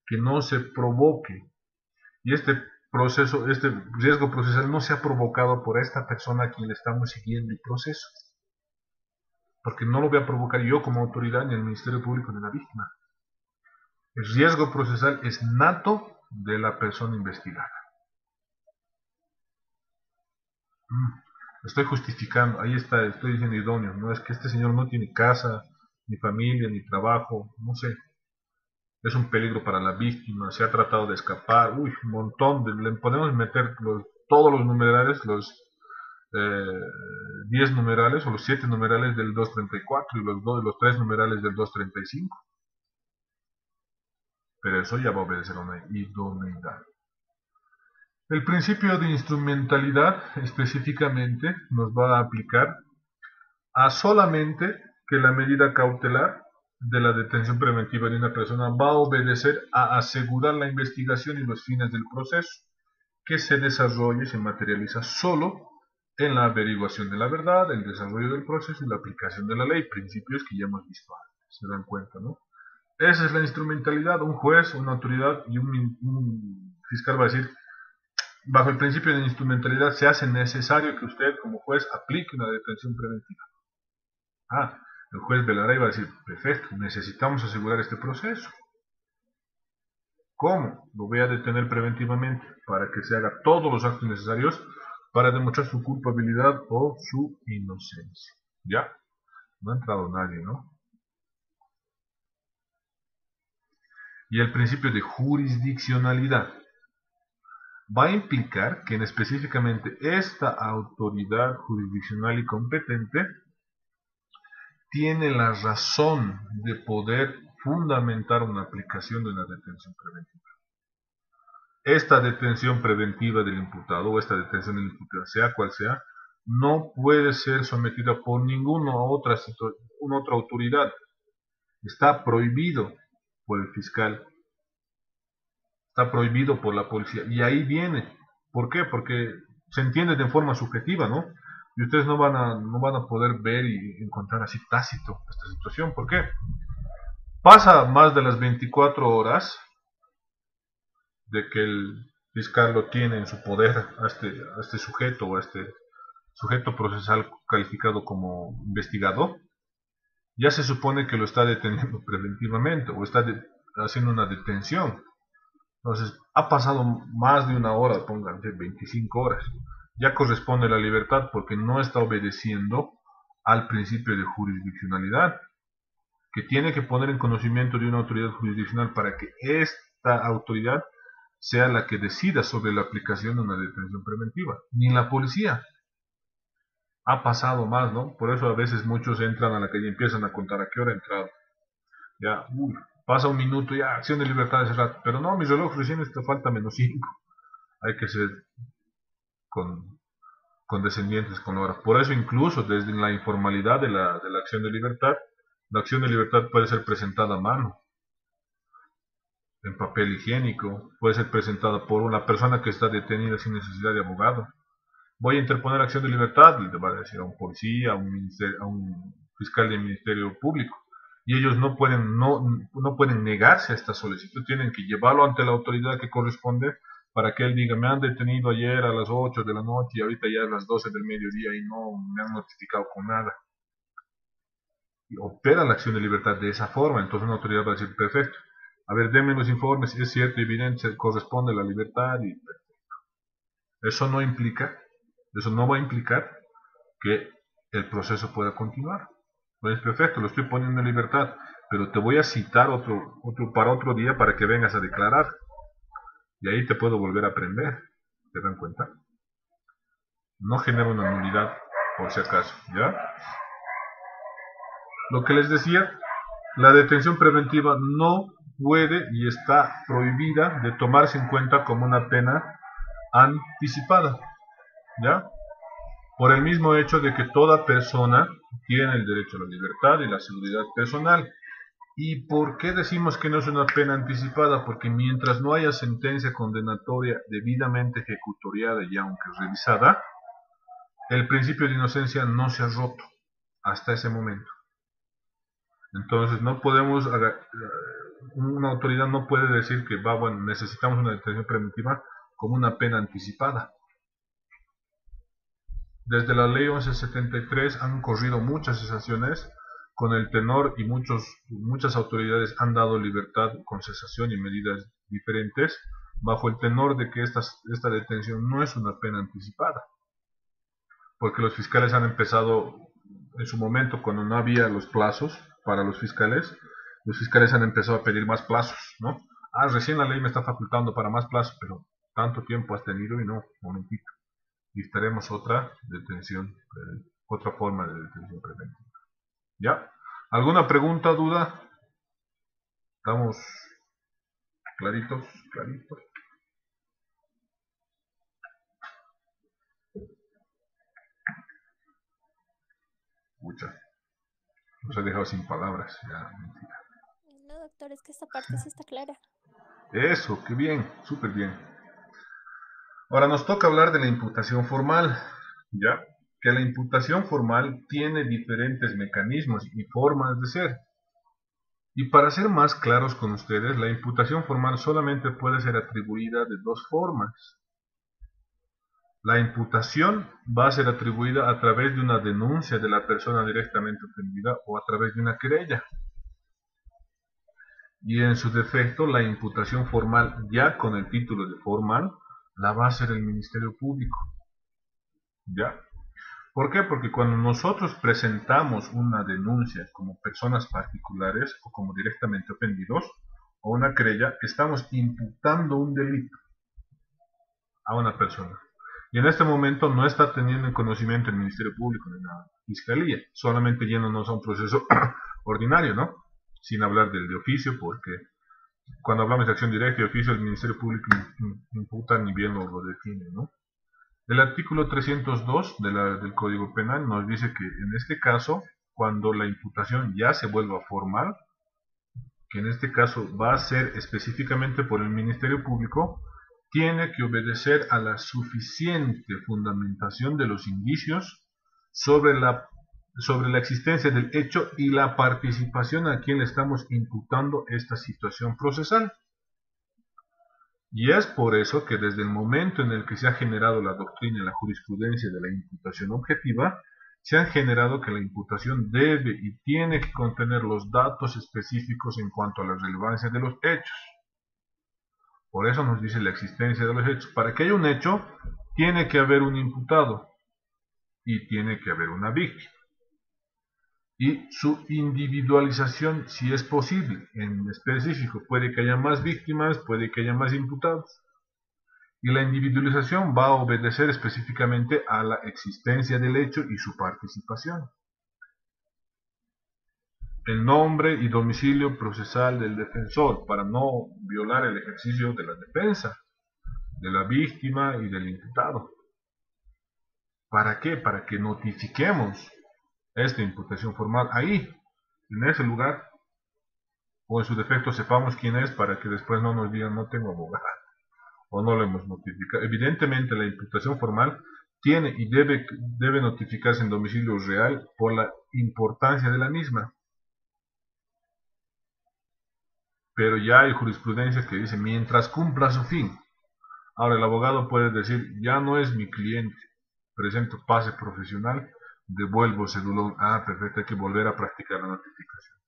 que no se provoque. Y este riesgo procesal no se ha provocado por esta persona a quien le estamos siguiendo el proceso. Porque no lo voy a provocar yo como autoridad, ni el Ministerio Público, ni la víctima. El riesgo procesal es nato de la persona investigada. Estoy justificando, ahí está, estoy diciendo idóneo, no es que este señor no tiene casa, ni familia, ni trabajo, no sé, es un peligro para la víctima, se ha tratado de escapar, un montón, le podemos meter todos los numerales, los 10 numerales o los 7 numerales del 234 y los 3 numerales del 235, pero eso ya va a obedecer a una idoneidad. El principio de instrumentalidad específicamente nos va a aplicar a solamente que la medida cautelar de la detención preventiva de una persona va a obedecer a asegurar la investigación y los fines del proceso, que se desarrolle y se materializa solo en la averiguación de la verdad, el desarrollo del proceso y la aplicación de la ley, principios que ya hemos visto antes, se dan cuenta, ¿no? Esa es la instrumentalidad. Un juez, una autoridad y un fiscal va a decir, bajo el principio de instrumentalidad se hace necesario que usted como juez aplique una detención preventiva. El juez velará y va a decir, perfecto, necesitamos asegurar este proceso. ¿Cómo? Lo voy a detener preventivamente para que se haga todos los actos necesarios para demostrar su culpabilidad o su inocencia. ¿Ya? No ha entrado nadie, ¿no? Y el principio de jurisdiccionalidad va a implicar que específicamente esta autoridad jurisdiccional y competente tiene la razón de poder fundamentar una aplicación de una detención preventiva. Esta detención preventiva del imputado o esta detención del imputado, sea cual sea, no puede ser sometida por ninguna otra autoridad. Está prohibido por el fiscal, está prohibido por la policía, y ahí viene. ¿Por qué? Porque se entiende de forma subjetiva, ¿no? Y ustedes no van a poder ver y encontrar así tácito esta situación. ¿Por qué? Pasa más de las 24 horas de que el fiscal lo tiene en su poder a este sujeto o a este sujeto procesal calificado como investigado, ya se supone que lo está deteniendo preventivamente o está haciendo una detención. Entonces, ha pasado más de una hora, pónganse 25 horas. Ya corresponde la libertad porque no está obedeciendo al principio de jurisdiccionalidad, que tiene que poner en conocimiento de una autoridad jurisdiccional para que esta autoridad sea la que decida sobre la aplicación de una detención preventiva. Ni la policía. Ha pasado más, ¿no? Por eso a veces muchos entran a la calle y empiezan a contar a qué hora ha entrado. Ya, pasa un minuto, ya, acción de libertad ese rato. Pero no, mi reloj recién falta -5. Hay que ser condescendientes con la hora. Por eso incluso desde la informalidad de la acción de libertad, la acción de libertad puede ser presentada a mano, en papel higiénico, puede ser presentada por una persona que está detenida sin necesidad de abogado. Voy a interponer acción de libertad, le va a decir a un policía, a un fiscal del Ministerio Público. y ellos no pueden negarse a esta solicitud, tienen que llevarlo ante la autoridad que corresponde para que él diga, me han detenido ayer a las 8 de la noche y ahorita ya a las 12 del mediodía y no me han notificado con nada. Y opera la acción de libertad de esa forma, entonces una autoridad va a decir, perfecto, a ver, denme los informes, si es cierto y evidente, corresponde a la libertad, y eso no va a implicar que el proceso pueda continuar. Pues perfecto, lo estoy poniendo en libertad, pero te voy a citar para otro día para que vengas a declarar. Y ahí te puedo volver a prender. ¿Te dan cuenta? No genera una nulidad, por si acaso, ¿ya? Lo que les decía, la detención preventiva no puede y está prohibida de tomarse en cuenta como una pena anticipada, ¿ya? Por el mismo hecho de que toda persona tiene el derecho a la libertad y la seguridad personal. ¿Y por qué decimos que no es una pena anticipada? Porque mientras no haya sentencia condenatoria debidamente ejecutoriada y aunque revisada, el principio de inocencia no se ha roto hasta ese momento. Entonces una autoridad no puede decir que bueno, necesitamos una detención preventiva como una pena anticipada. Desde la ley 1173 han corrido muchas cesaciones con el tenor y muchas autoridades han dado libertad con cesación y medidas diferentes bajo el tenor de que esta detención no es una pena anticipada. Porque los fiscales han empezado, en su momento cuando no había los plazos para los fiscales han empezado a pedir más plazos, ¿no? Recién la ley me está facultando para más plazos, pero tanto tiempo has tenido y no, momentito. Necesitaremos otra forma de detención preventiva. ¿Ya? ¿Alguna pregunta, duda? ¿Estamos claritos? Mucha. Nos he dejado sin palabras. Ya, mentira. No, doctor, es que esta parte sí está clara. Eso, qué bien, súper bien. Ahora nos toca hablar de la imputación formal, ¿ya? Que la imputación formal tiene diferentes mecanismos y formas de ser. Y para ser más claros con ustedes, la imputación formal solamente puede ser atribuida de dos formas. La imputación va a ser atribuida a través de una denuncia de la persona directamente ofendida o a través de una querella. Y en su defecto, la imputación formal, ya con el título de formal, la va a hacer el Ministerio Público. ¿Ya? ¿Por qué? Porque cuando nosotros presentamos una denuncia como personas particulares o como directamente ofendidos, o una querella, estamos imputando un delito a una persona. Y en este momento no está teniendo en conocimiento el Ministerio Público ni la Fiscalía, solamente yéndonos a un proceso ordinario, ¿no? Sin hablar del de oficio, porque cuando hablamos de acción directa y oficio, el Ministerio Público imputa ni bien lo define, ¿no? El artículo 302 del Código Penal nos dice que en este caso, cuando la imputación ya se vuelva formal, que en este caso va a ser específicamente por el Ministerio Público, tiene que obedecer a la suficiente fundamentación de los indicios sobre la existencia del hecho y la participación a quien le estamos imputando esta situación procesal. Y es por eso que desde el momento en el que se ha generado la doctrina y la jurisprudencia de la imputación objetiva, se han generado que la imputación debe y tiene que contener los datos específicos en cuanto a la relevancia de los hechos. Por eso nos dice la existencia de los hechos. Para que haya un hecho, tiene que haber un imputado y tiene que haber una víctima. Y su individualización, si es posible, en específico, puede que haya más víctimas, puede que haya más imputados. Y la individualización va a obedecer específicamente a la existencia del hecho y su participación. El nombre y domicilio procesal del defensor, para no violar el ejercicio de la defensa, de la víctima y del imputado. ¿Para qué? Para que notifiquemos esta imputación formal ahí, en ese lugar, o en su defecto sepamos quién es para que después no nos digan no tengo abogado o no lo hemos notificado. Evidentemente la imputación formal tiene y debe notificarse en domicilio real por la importancia de la misma. pero ya hay jurisprudencia que dice mientras cumpla su fin. Ahora el abogado puede decir, ya no es mi cliente, presento pase profesional, devuelvo cedulón. Ah, perfecto, hay que volver a practicar la notificación.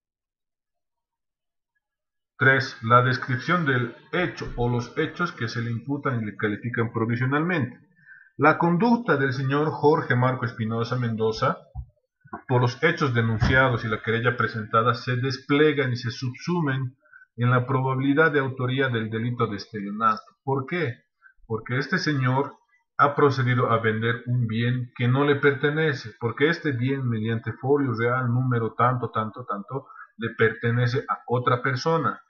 3. La descripción del hecho o los hechos que se le imputan y le califican provisionalmente. La conducta del señor Jorge Marco Espinosa Mendoza, por los hechos denunciados y la querella presentada, se desplegan y se subsumen en la probabilidad de autoría del delito de estelionato. ¿Por qué? Porque este señor ha procedido a vender un bien que no le pertenece, porque este bien, mediante folio real, número tanto, le pertenece a otra persona.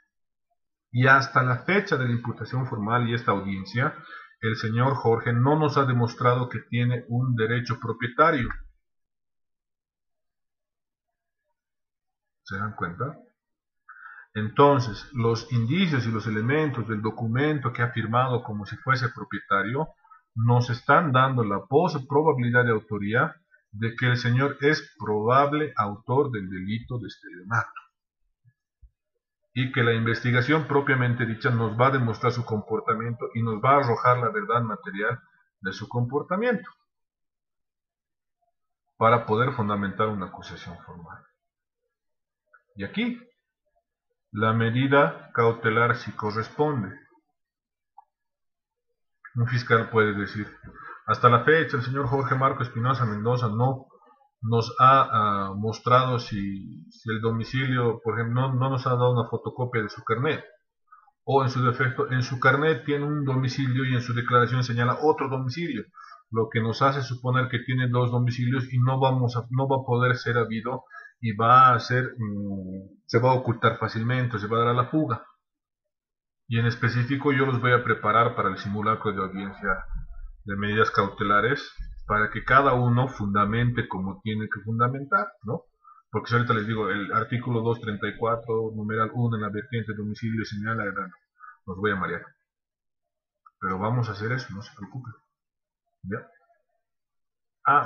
Y hasta la fecha de la imputación formal y esta audiencia, el señor Jorge no nos ha demostrado que tiene un derecho propietario. ¿Se dan cuenta? Entonces, los indicios y los elementos del documento que ha firmado como si fuese propietario nos están dando la probabilidad de autoría de que el señor es probable autor del delito de estelionato. Y que la investigación propiamente dicha nos va a demostrar su comportamiento y nos va a arrojar la verdad material de su comportamiento para poder fundamentar una acusación formal. Y aquí, la medida cautelar si corresponde. Un fiscal puede decir, hasta la fecha el señor Jorge Marco Espinosa Mendoza no nos ha mostrado si el domicilio, por ejemplo, no nos ha dado una fotocopia de su carnet, o en su defecto, en su carnet tiene un domicilio y en su declaración señala otro domicilio, lo que nos hace suponer que tiene dos domicilios y no va a poder ser habido y se va a ocultar fácilmente, se va a dar a la fuga. Y en específico yo los voy a preparar para el simulacro de audiencia de medidas cautelares para que cada uno fundamente como tiene que fundamentar, ¿no? Porque si ahorita les digo, el artículo 234, numeral 1, en la vertiente domicilio señala, los voy a marear. Pero vamos a hacer eso, no se preocupen. ¿Ya?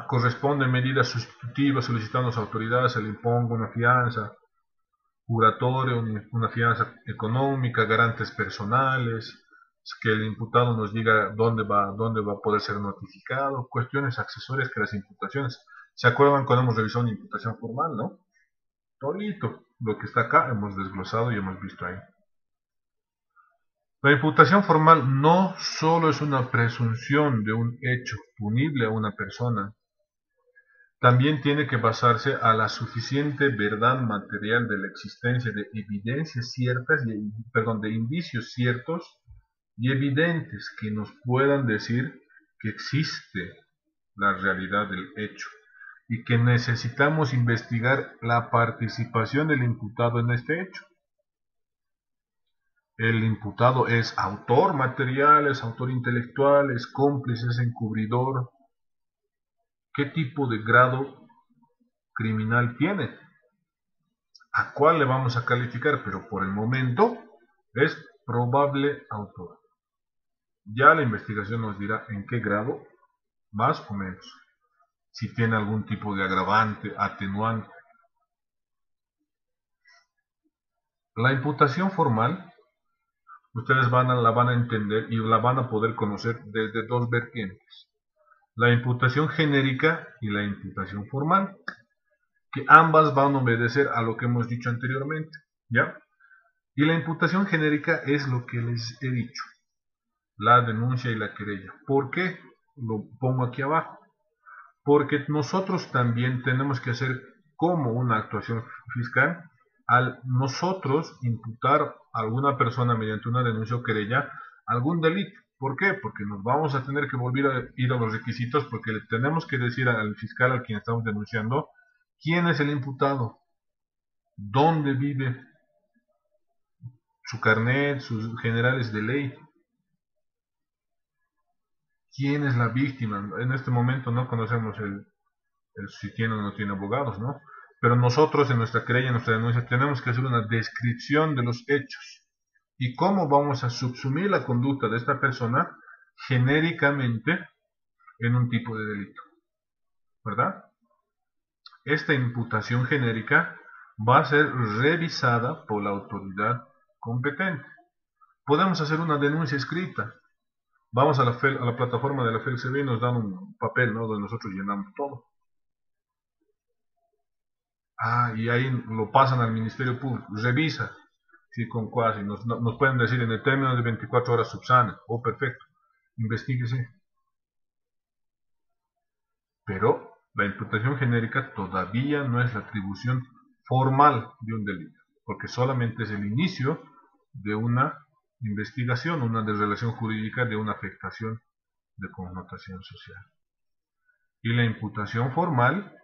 Corresponden medidas sustitutivas solicitando a las autoridades, se le imponga una fianza, juratorio, una fianza económica, garantes personales, que el imputado nos diga dónde va a poder ser notificado, cuestiones accesorias que las imputaciones. ¿Se acuerdan cuando hemos revisado una imputación formal, no? Todito, lo que está acá hemos desglosado y hemos visto ahí. La imputación formal no solo es una presunción de un hecho punible a una persona, también tiene que basarse a la suficiente verdad material de la existencia de evidencias ciertas, de indicios ciertos y evidentes que nos puedan decir que existe la realidad del hecho y que necesitamos investigar la participación del imputado en este hecho. El imputado es autor material, es autor intelectual, es cómplice, es encubridor. ¿Qué tipo de grado criminal tiene? ¿A cuál le vamos a calificar? Pero por el momento es probable autor. Ya la investigación nos dirá en qué grado, más o menos, si tiene algún tipo de agravante, atenuante. La imputación formal, ustedes la van a entender y la van a poder conocer desde dos vertientes. La imputación genérica y la imputación formal, que ambas van a obedecer a lo que hemos dicho anteriormente, ¿ya? Y la imputación genérica es lo que les he dicho, la denuncia y la querella. ¿Por qué? Lo pongo aquí abajo. Porque nosotros también tenemos que hacer como una actuación fiscal al nosotros imputar a alguna persona mediante una denuncia o querella algún delito. ¿Por qué? Porque nos vamos a tener que volver a ir a los requisitos porque le tenemos que decir al fiscal al quien estamos denunciando quién es el imputado, dónde vive, su carnet, sus generales de ley, quién es la víctima. En este momento no conocemos si tiene o no tiene abogados, ¿no? Pero nosotros en nuestra querella, en nuestra denuncia, tenemos que hacer una descripción de los hechos y cómo vamos a subsumir la conducta de esta persona genéricamente en un tipo de delito, ¿verdad? Esta imputación genérica va a ser revisada por la autoridad competente. Podemos hacer una denuncia escrita. Vamos a la plataforma de la FELCB y nos dan un papel, ¿no?, donde nosotros llenamos todo. Y ahí lo pasan al Ministerio Público, revisa, si con cuasi, nos pueden decir en el término de 24 horas subsana, perfecto, investíguese. Pero la imputación genérica todavía no es la atribución formal de un delito, porque solamente es el inicio de una investigación, una desrelación jurídica de una afectación de connotación social. Y la imputación formal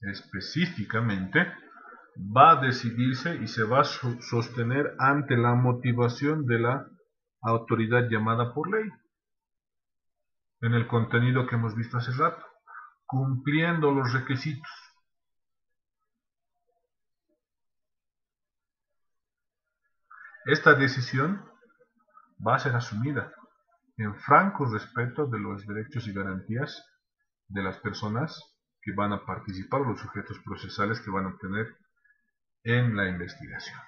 específicamente va a decidirse y se va a sostener ante la motivación de la autoridad llamada por ley, en el contenido que hemos visto hace rato, cumpliendo los requisitos. Esta decisión va a ser asumida en franco respeto de los derechos y garantías de las personas que van a participar, los sujetos procesales que van a obtener en la investigación.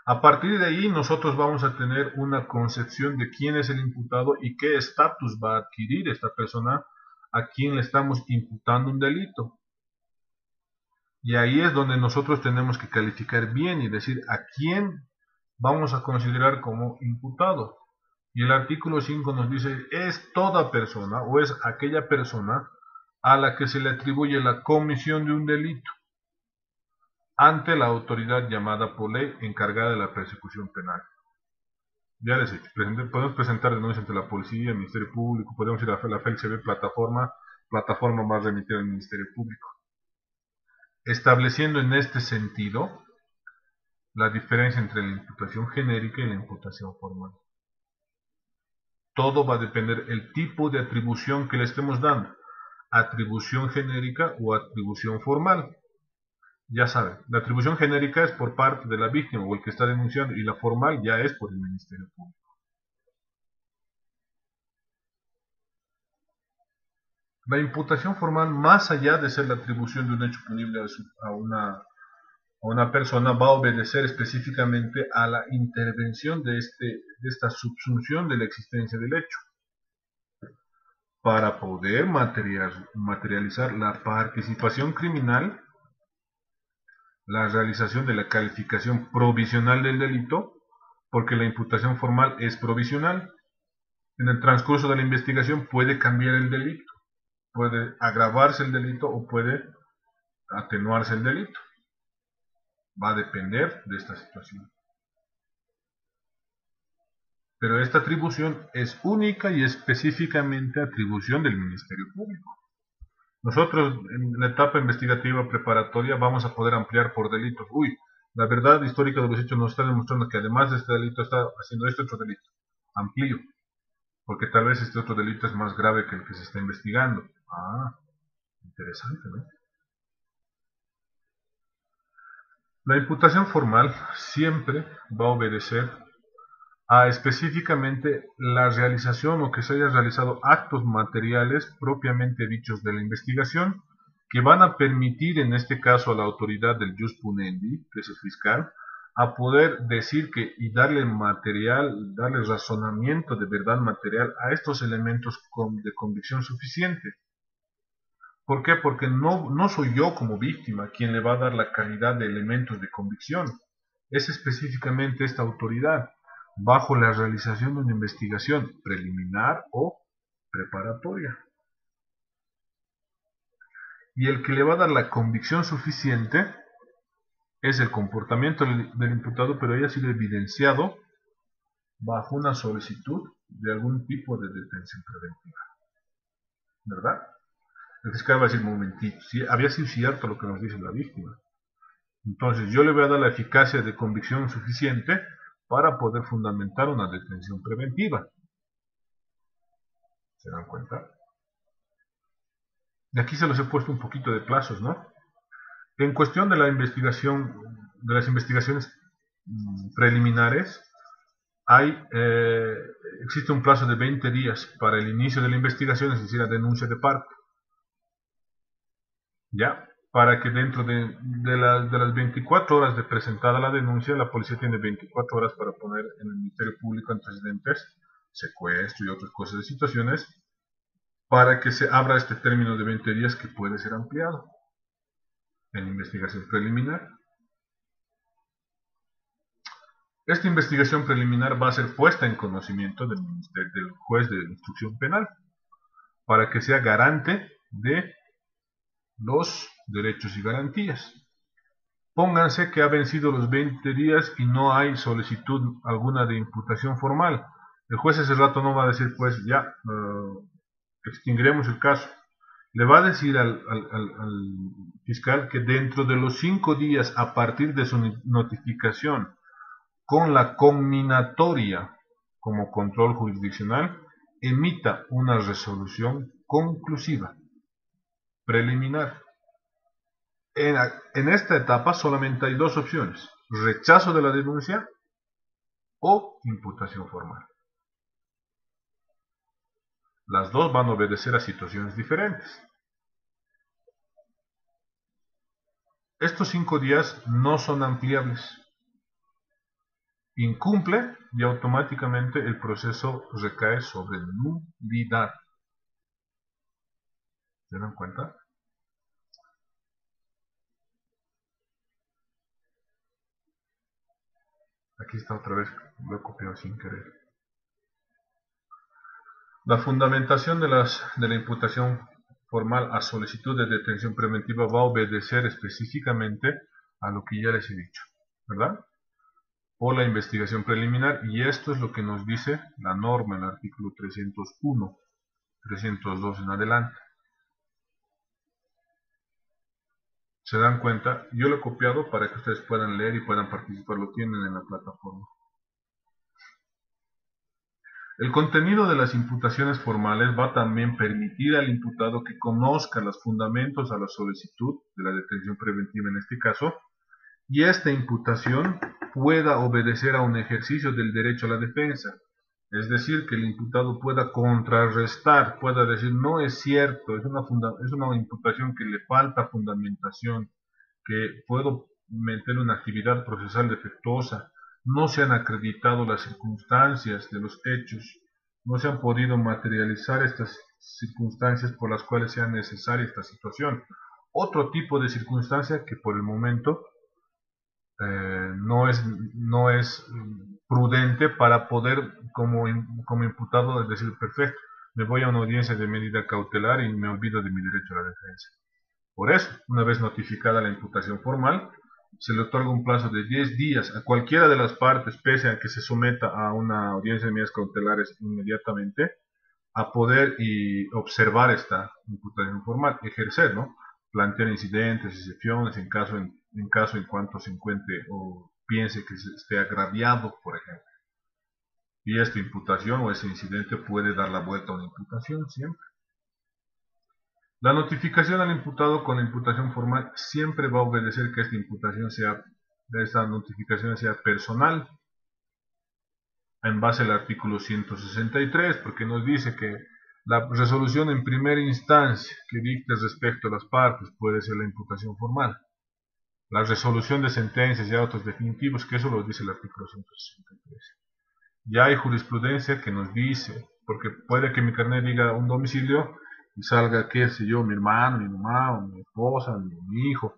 A partir de ahí nosotros vamos a tener una concepción de quién es el imputado y qué estatus va a adquirir esta persona a quien le estamos imputando un delito. Y ahí es donde nosotros tenemos que calificar bien y decir a quién vamos a considerar como imputado. Y el artículo 5 nos dice, es toda persona o es aquella persona a la que se le atribuye la comisión de un delito ante la autoridad llamada por ley encargada de la persecución penal. Ya les he dicho, podemos presentar denuncias ante la policía, el Ministerio Público, podemos ir a la FELCB plataforma va a remitir al Ministerio Público. Estableciendo en este sentido la diferencia entre la imputación genérica y la imputación formal. Todo va a depender del tipo de atribución que le estemos dando, atribución genérica o atribución formal. Ya saben, la atribución genérica es por parte de la víctima o el que está denunciando y la formal ya es por el Ministerio Público. La imputación formal, más allá de ser la atribución de un hecho punible a una persona, va a obedecer específicamente a la intervención de esta subsunción de la existencia del hecho, para poder materializar la participación criminal, la realización de la calificación provisional del delito, porque la imputación formal es provisional. En el transcurso de la investigación puede cambiar el delito, puede agravarse el delito o puede atenuarse el delito. Va a depender de esta situación. Pero esta atribución es única y específicamente atribución del Ministerio Público. Nosotros en la etapa investigativa preparatoria vamos a poder ampliar por delitos. La verdad histórica de los hechos nos está demostrando que además de este delito está haciendo este otro delito. Amplío, porque tal vez este otro delito es más grave que el que se está investigando. Interesante, ¿no? La imputación formal siempre va a obedecer a específicamente la realización o que se hayan realizado actos materiales propiamente dichos de la investigación que van a permitir en este caso a la autoridad del jus punendi, que es el fiscal, a poder decir que y darle razonamiento de verdad material a estos elementos de convicción suficiente. ¿Por qué? Porque no soy yo como víctima quien le va a dar la calidad de elementos de convicción. Es específicamente esta autoridad, bajo la realización de una investigación preliminar o preparatoria. Y el que le va a dar la convicción suficiente es el comportamiento del imputado, pero haya sido evidenciado bajo una solicitud de algún tipo de detención preventiva. ¿Verdad? El fiscal va a decir, momentito, ¿sí? Había sido cierto lo que nos dice la víctima. Entonces yo le voy a dar la eficacia de convicción suficiente para poder fundamentar una detención preventiva. ¿Se dan cuenta? De aquí se los he puesto un poquito de plazos, ¿no? En cuestión de la investigación, de las investigaciones preliminares, existe un plazo de 20 días para el inicio de la investigación, es decir, la denuncia de parte. ¿Ya? para que dentro de las 24 horas de presentada la denuncia, la policía tiene 24 horas para poner en el Ministerio Público antecedentes, secuestro y otras cosas de situaciones, para que se abra este término de 20 días que puede ser ampliado en investigación preliminar. Esta investigación preliminar va a ser puesta en conocimiento del juez de instrucción penal para que sea garante de los derechos y garantías. Pónganse que ha vencido los 20 días y no hay solicitud alguna de imputación formal. El juez ese rato no va a decir, pues ya, extinguiremos el caso. Le va a decir al fiscal que dentro de los 5 días a partir de su notificación con la conminatoria como control jurisdiccional, emita una resolución conclusiva, preliminar. En esta etapa solamente hay dos opciones: rechazo de la denuncia o imputación formal. Las dos van a obedecer a situaciones diferentes. Estos 5 días no son ampliables. Incumple y automáticamente el proceso recae sobre nulidad. ¿Se dan cuenta? Aquí está otra vez, lo he copiado sin querer. La fundamentación de la imputación formal a solicitud de detención preventiva va a obedecer específicamente a lo que ya les he dicho, ¿verdad? O la investigación preliminar, y esto es lo que nos dice la norma en el artículo 301, 302 en adelante. ¿Se dan cuenta? Yo lo he copiado para que ustedes puedan leer y puedan participar, lo tienen en la plataforma. El contenido de las imputaciones formales va a también permitir al imputado que conozca los fundamentos a la solicitud de la detención preventiva en este caso, y esta imputación pueda obedecer a un ejercicio del derecho a la defensa. Es decir, que el imputado pueda contrarrestar, pueda decir, no es cierto, es una imputación que le falta fundamentación, que puedo meter una actividad procesal defectuosa, no se han acreditado las circunstancias de los hechos, no se han podido materializar estas circunstancias por las cuales sea necesaria esta situación. Otro tipo de circunstancia que por el momento no es prudente para poder como imputado decir, perfecto, me voy a una audiencia de medida cautelar y me olvido de mi derecho a la defensa. Por eso, una vez notificada la imputación formal, se le otorga un plazo de 10 días a cualquiera de las partes, pese a que se someta a una audiencia de medidas cautelares inmediatamente, a poder observar esta imputación formal, ejercer, ¿no? Plantear incidentes, excepciones, en caso en cuanto se encuentre o piense que se esté agraviado, por ejemplo. Y esta imputación o ese incidente puede dar la vuelta a una imputación siempre. La notificación al imputado con la imputación formal siempre va a obedecer que esta notificación sea personal, en base al artículo 163, porque nos dice que la resolución en primera instancia que dicte respecto a las partes puede ser la imputación formal. La resolución de sentencias y autos definitivos, que eso lo dice el artículo 163. Ya hay jurisprudencia que nos dice, porque puede que mi carnet diga un domicilio y salga, qué sé yo, mi hermano, mi mamá, o mi esposa, mi hijo.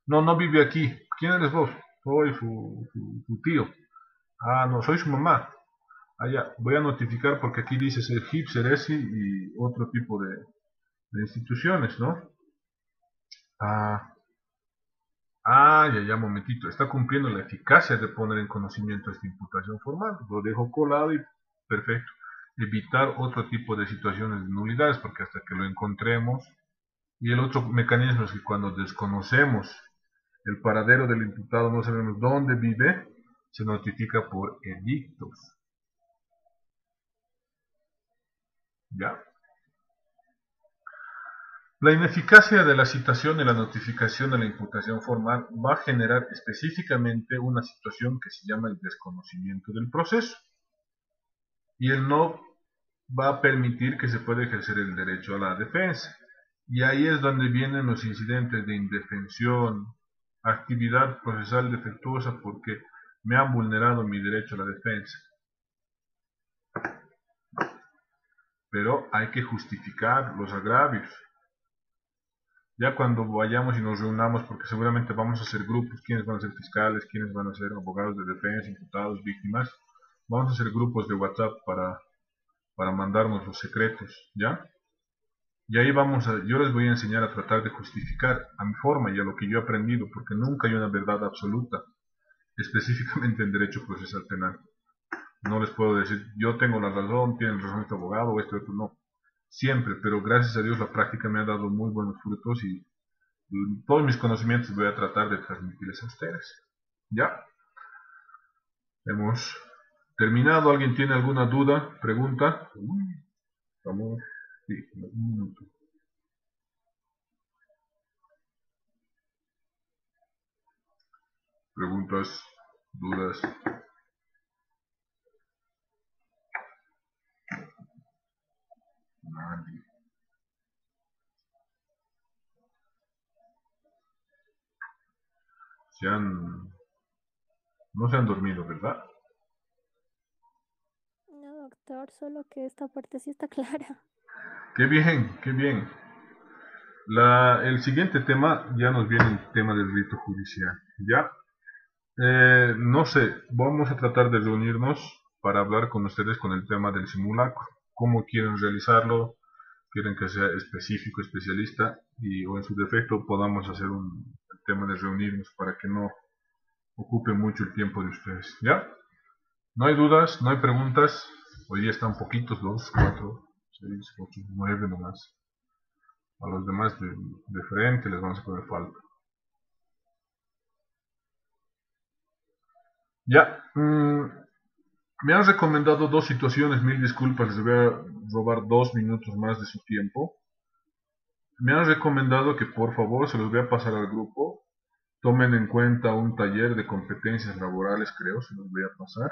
No vive aquí. ¿Quién eres vos? Soy su tío. Ah, no, soy su mamá. Ah, ya, voy a notificar porque aquí dice ser HIP, Seresi y otro tipo de instituciones, ¿no? Ya, momentito. Está cumpliendo la eficacia de poner en conocimiento esta imputación formal. Lo dejo colado y perfecto. Evitar otro tipo de situaciones de nulidades, porque hasta que lo encontremos. Y el otro mecanismo es que cuando desconocemos el paradero del imputado, no sabemos dónde vive, se notifica por edictos. ¿Ya? La ineficacia de la citación y la notificación de la imputación formal va a generar específicamente una situación que se llama el desconocimiento del proceso. Y él no va a permitir que se pueda ejercer el derecho a la defensa. Y ahí es donde vienen los incidentes de indefensión, actividad procesal defectuosa porque me han vulnerado mi derecho a la defensa. Pero hay que justificar los agravios. Ya cuando vayamos y nos reunamos, porque seguramente vamos a hacer grupos, quiénes van a ser fiscales, quiénes van a ser abogados de defensa, imputados, víctimas, vamos a hacer grupos de WhatsApp para mandarnos los secretos, ¿ya? Y ahí yo les voy a enseñar a tratar de justificar a mi forma y a lo que yo he aprendido, porque nunca hay una verdad absoluta, específicamente en derecho procesal penal. No les puedo decir, yo tengo la razón, tiene razón este abogado, o esto, no. Siempre, pero gracias a Dios la práctica me ha dado muy buenos frutos y todos mis conocimientos voy a tratar de transmitirles a ustedes. ¿Ya? Hemos terminado. ¿Alguien tiene alguna duda? ¿Pregunta? Vamos. Sí, un minuto. Preguntas, dudas. Nadie. No se han dormido, ¿verdad? No, doctor, solo que esta parte sí está clara. Qué bien, qué bien. El siguiente tema ya nos viene el tema del rito judicial. ¿Ya? No sé, vamos a tratar de reunirnos para hablar con ustedes con el tema del simulacro. ¿Cómo quieren realizarlo? ¿Quieren que sea específico, especialista? O en su defecto podamos hacer el tema de reunirnos para que no ocupe mucho el tiempo de ustedes. ¿Ya? No hay dudas, no hay preguntas. Hoy día están poquitos, 2, 4, 6, 8, 9 nomás. A los demás de frente les vamos a poner falta. Ya, me han recomendado dos situaciones, mil disculpas, les voy a robar 2 minutos más de su tiempo. Me han recomendado que por favor, se los voy a pasar al grupo, tomen en cuenta un taller de competencias laborales, creo, se los voy a pasar.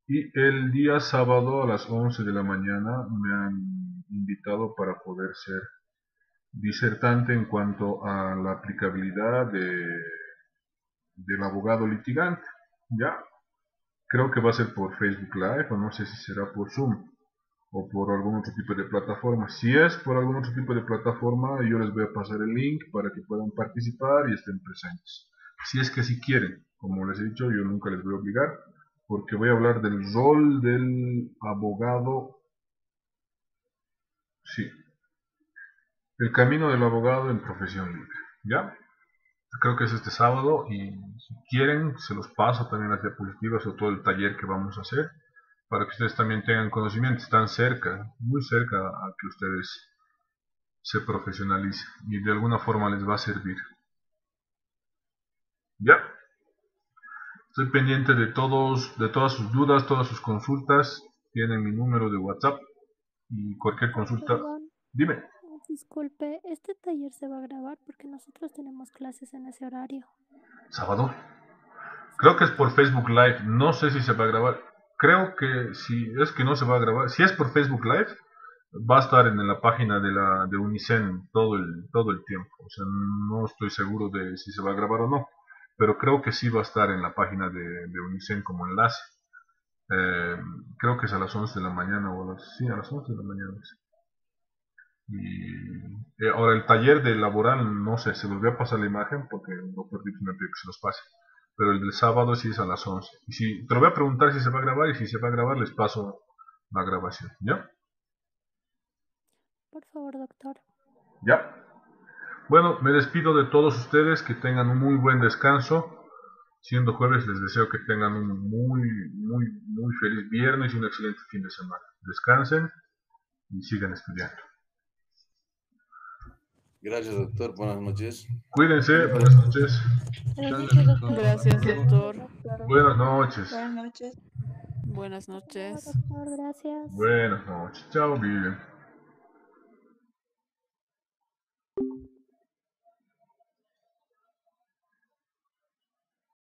Y el día sábado a las 11 de la mañana me han invitado para poder ser disertante en cuanto a la aplicabilidad del abogado litigante. ¿Ya? Creo que va a ser por Facebook Live o no sé si será por Zoom o por algún otro tipo de plataforma. Si es por algún otro tipo de plataforma, yo les voy a pasar el link para que puedan participar y estén presentes. Si es que si quieren, como les he dicho, yo nunca les voy a obligar, porque voy a hablar del rol del abogado. Sí, el camino del abogado en profesión libre. ¿Ya? Creo que es este sábado y si quieren se los paso también las diapositivas o todo el taller que vamos a hacer para que ustedes también tengan conocimiento. Están cerca, muy cerca a que ustedes se profesionalicen y de alguna forma les va a servir. Ya, estoy pendiente de todas sus dudas, todas sus consultas. Tienen mi número de WhatsApp y cualquier consulta. Perdón, Dime. disculpe, ¿este taller se va a grabar? Porque nosotros tenemos clases en ese horario. ¿Sábado? Creo que es por Facebook Live. No sé si se va a grabar. Creo que si es que no se va a grabar. Si es por Facebook Live, va a estar en la página de Unicen todo el tiempo. O sea, no estoy seguro de si se va a grabar o no. Pero creo que sí va a estar en la página de Unicen como enlace. Creo que es a las 11 de la mañana o a las 11 de la mañana. Y ahora el taller de laboral, no sé, se los voy a pasar la imagen porque no perdí, me pidió que se los pase. Pero el del sábado sí es a las 11. Y si, te lo voy a preguntar si se va a grabar y si se va a grabar les paso la grabación. ¿Ya? Por favor, doctor. ¿Ya? Bueno, me despido de todos ustedes, que tengan un muy buen descanso. Siendo jueves les deseo que tengan un muy feliz viernes y un excelente fin de semana. Descansen y sigan estudiando. Gracias, doctor. Buenas noches. Cuídense. Buenas noches. Gracias, doctor. Buenas noches. Buenas noches. Doctor, gracias. Buenas noches. Chao, Vivian.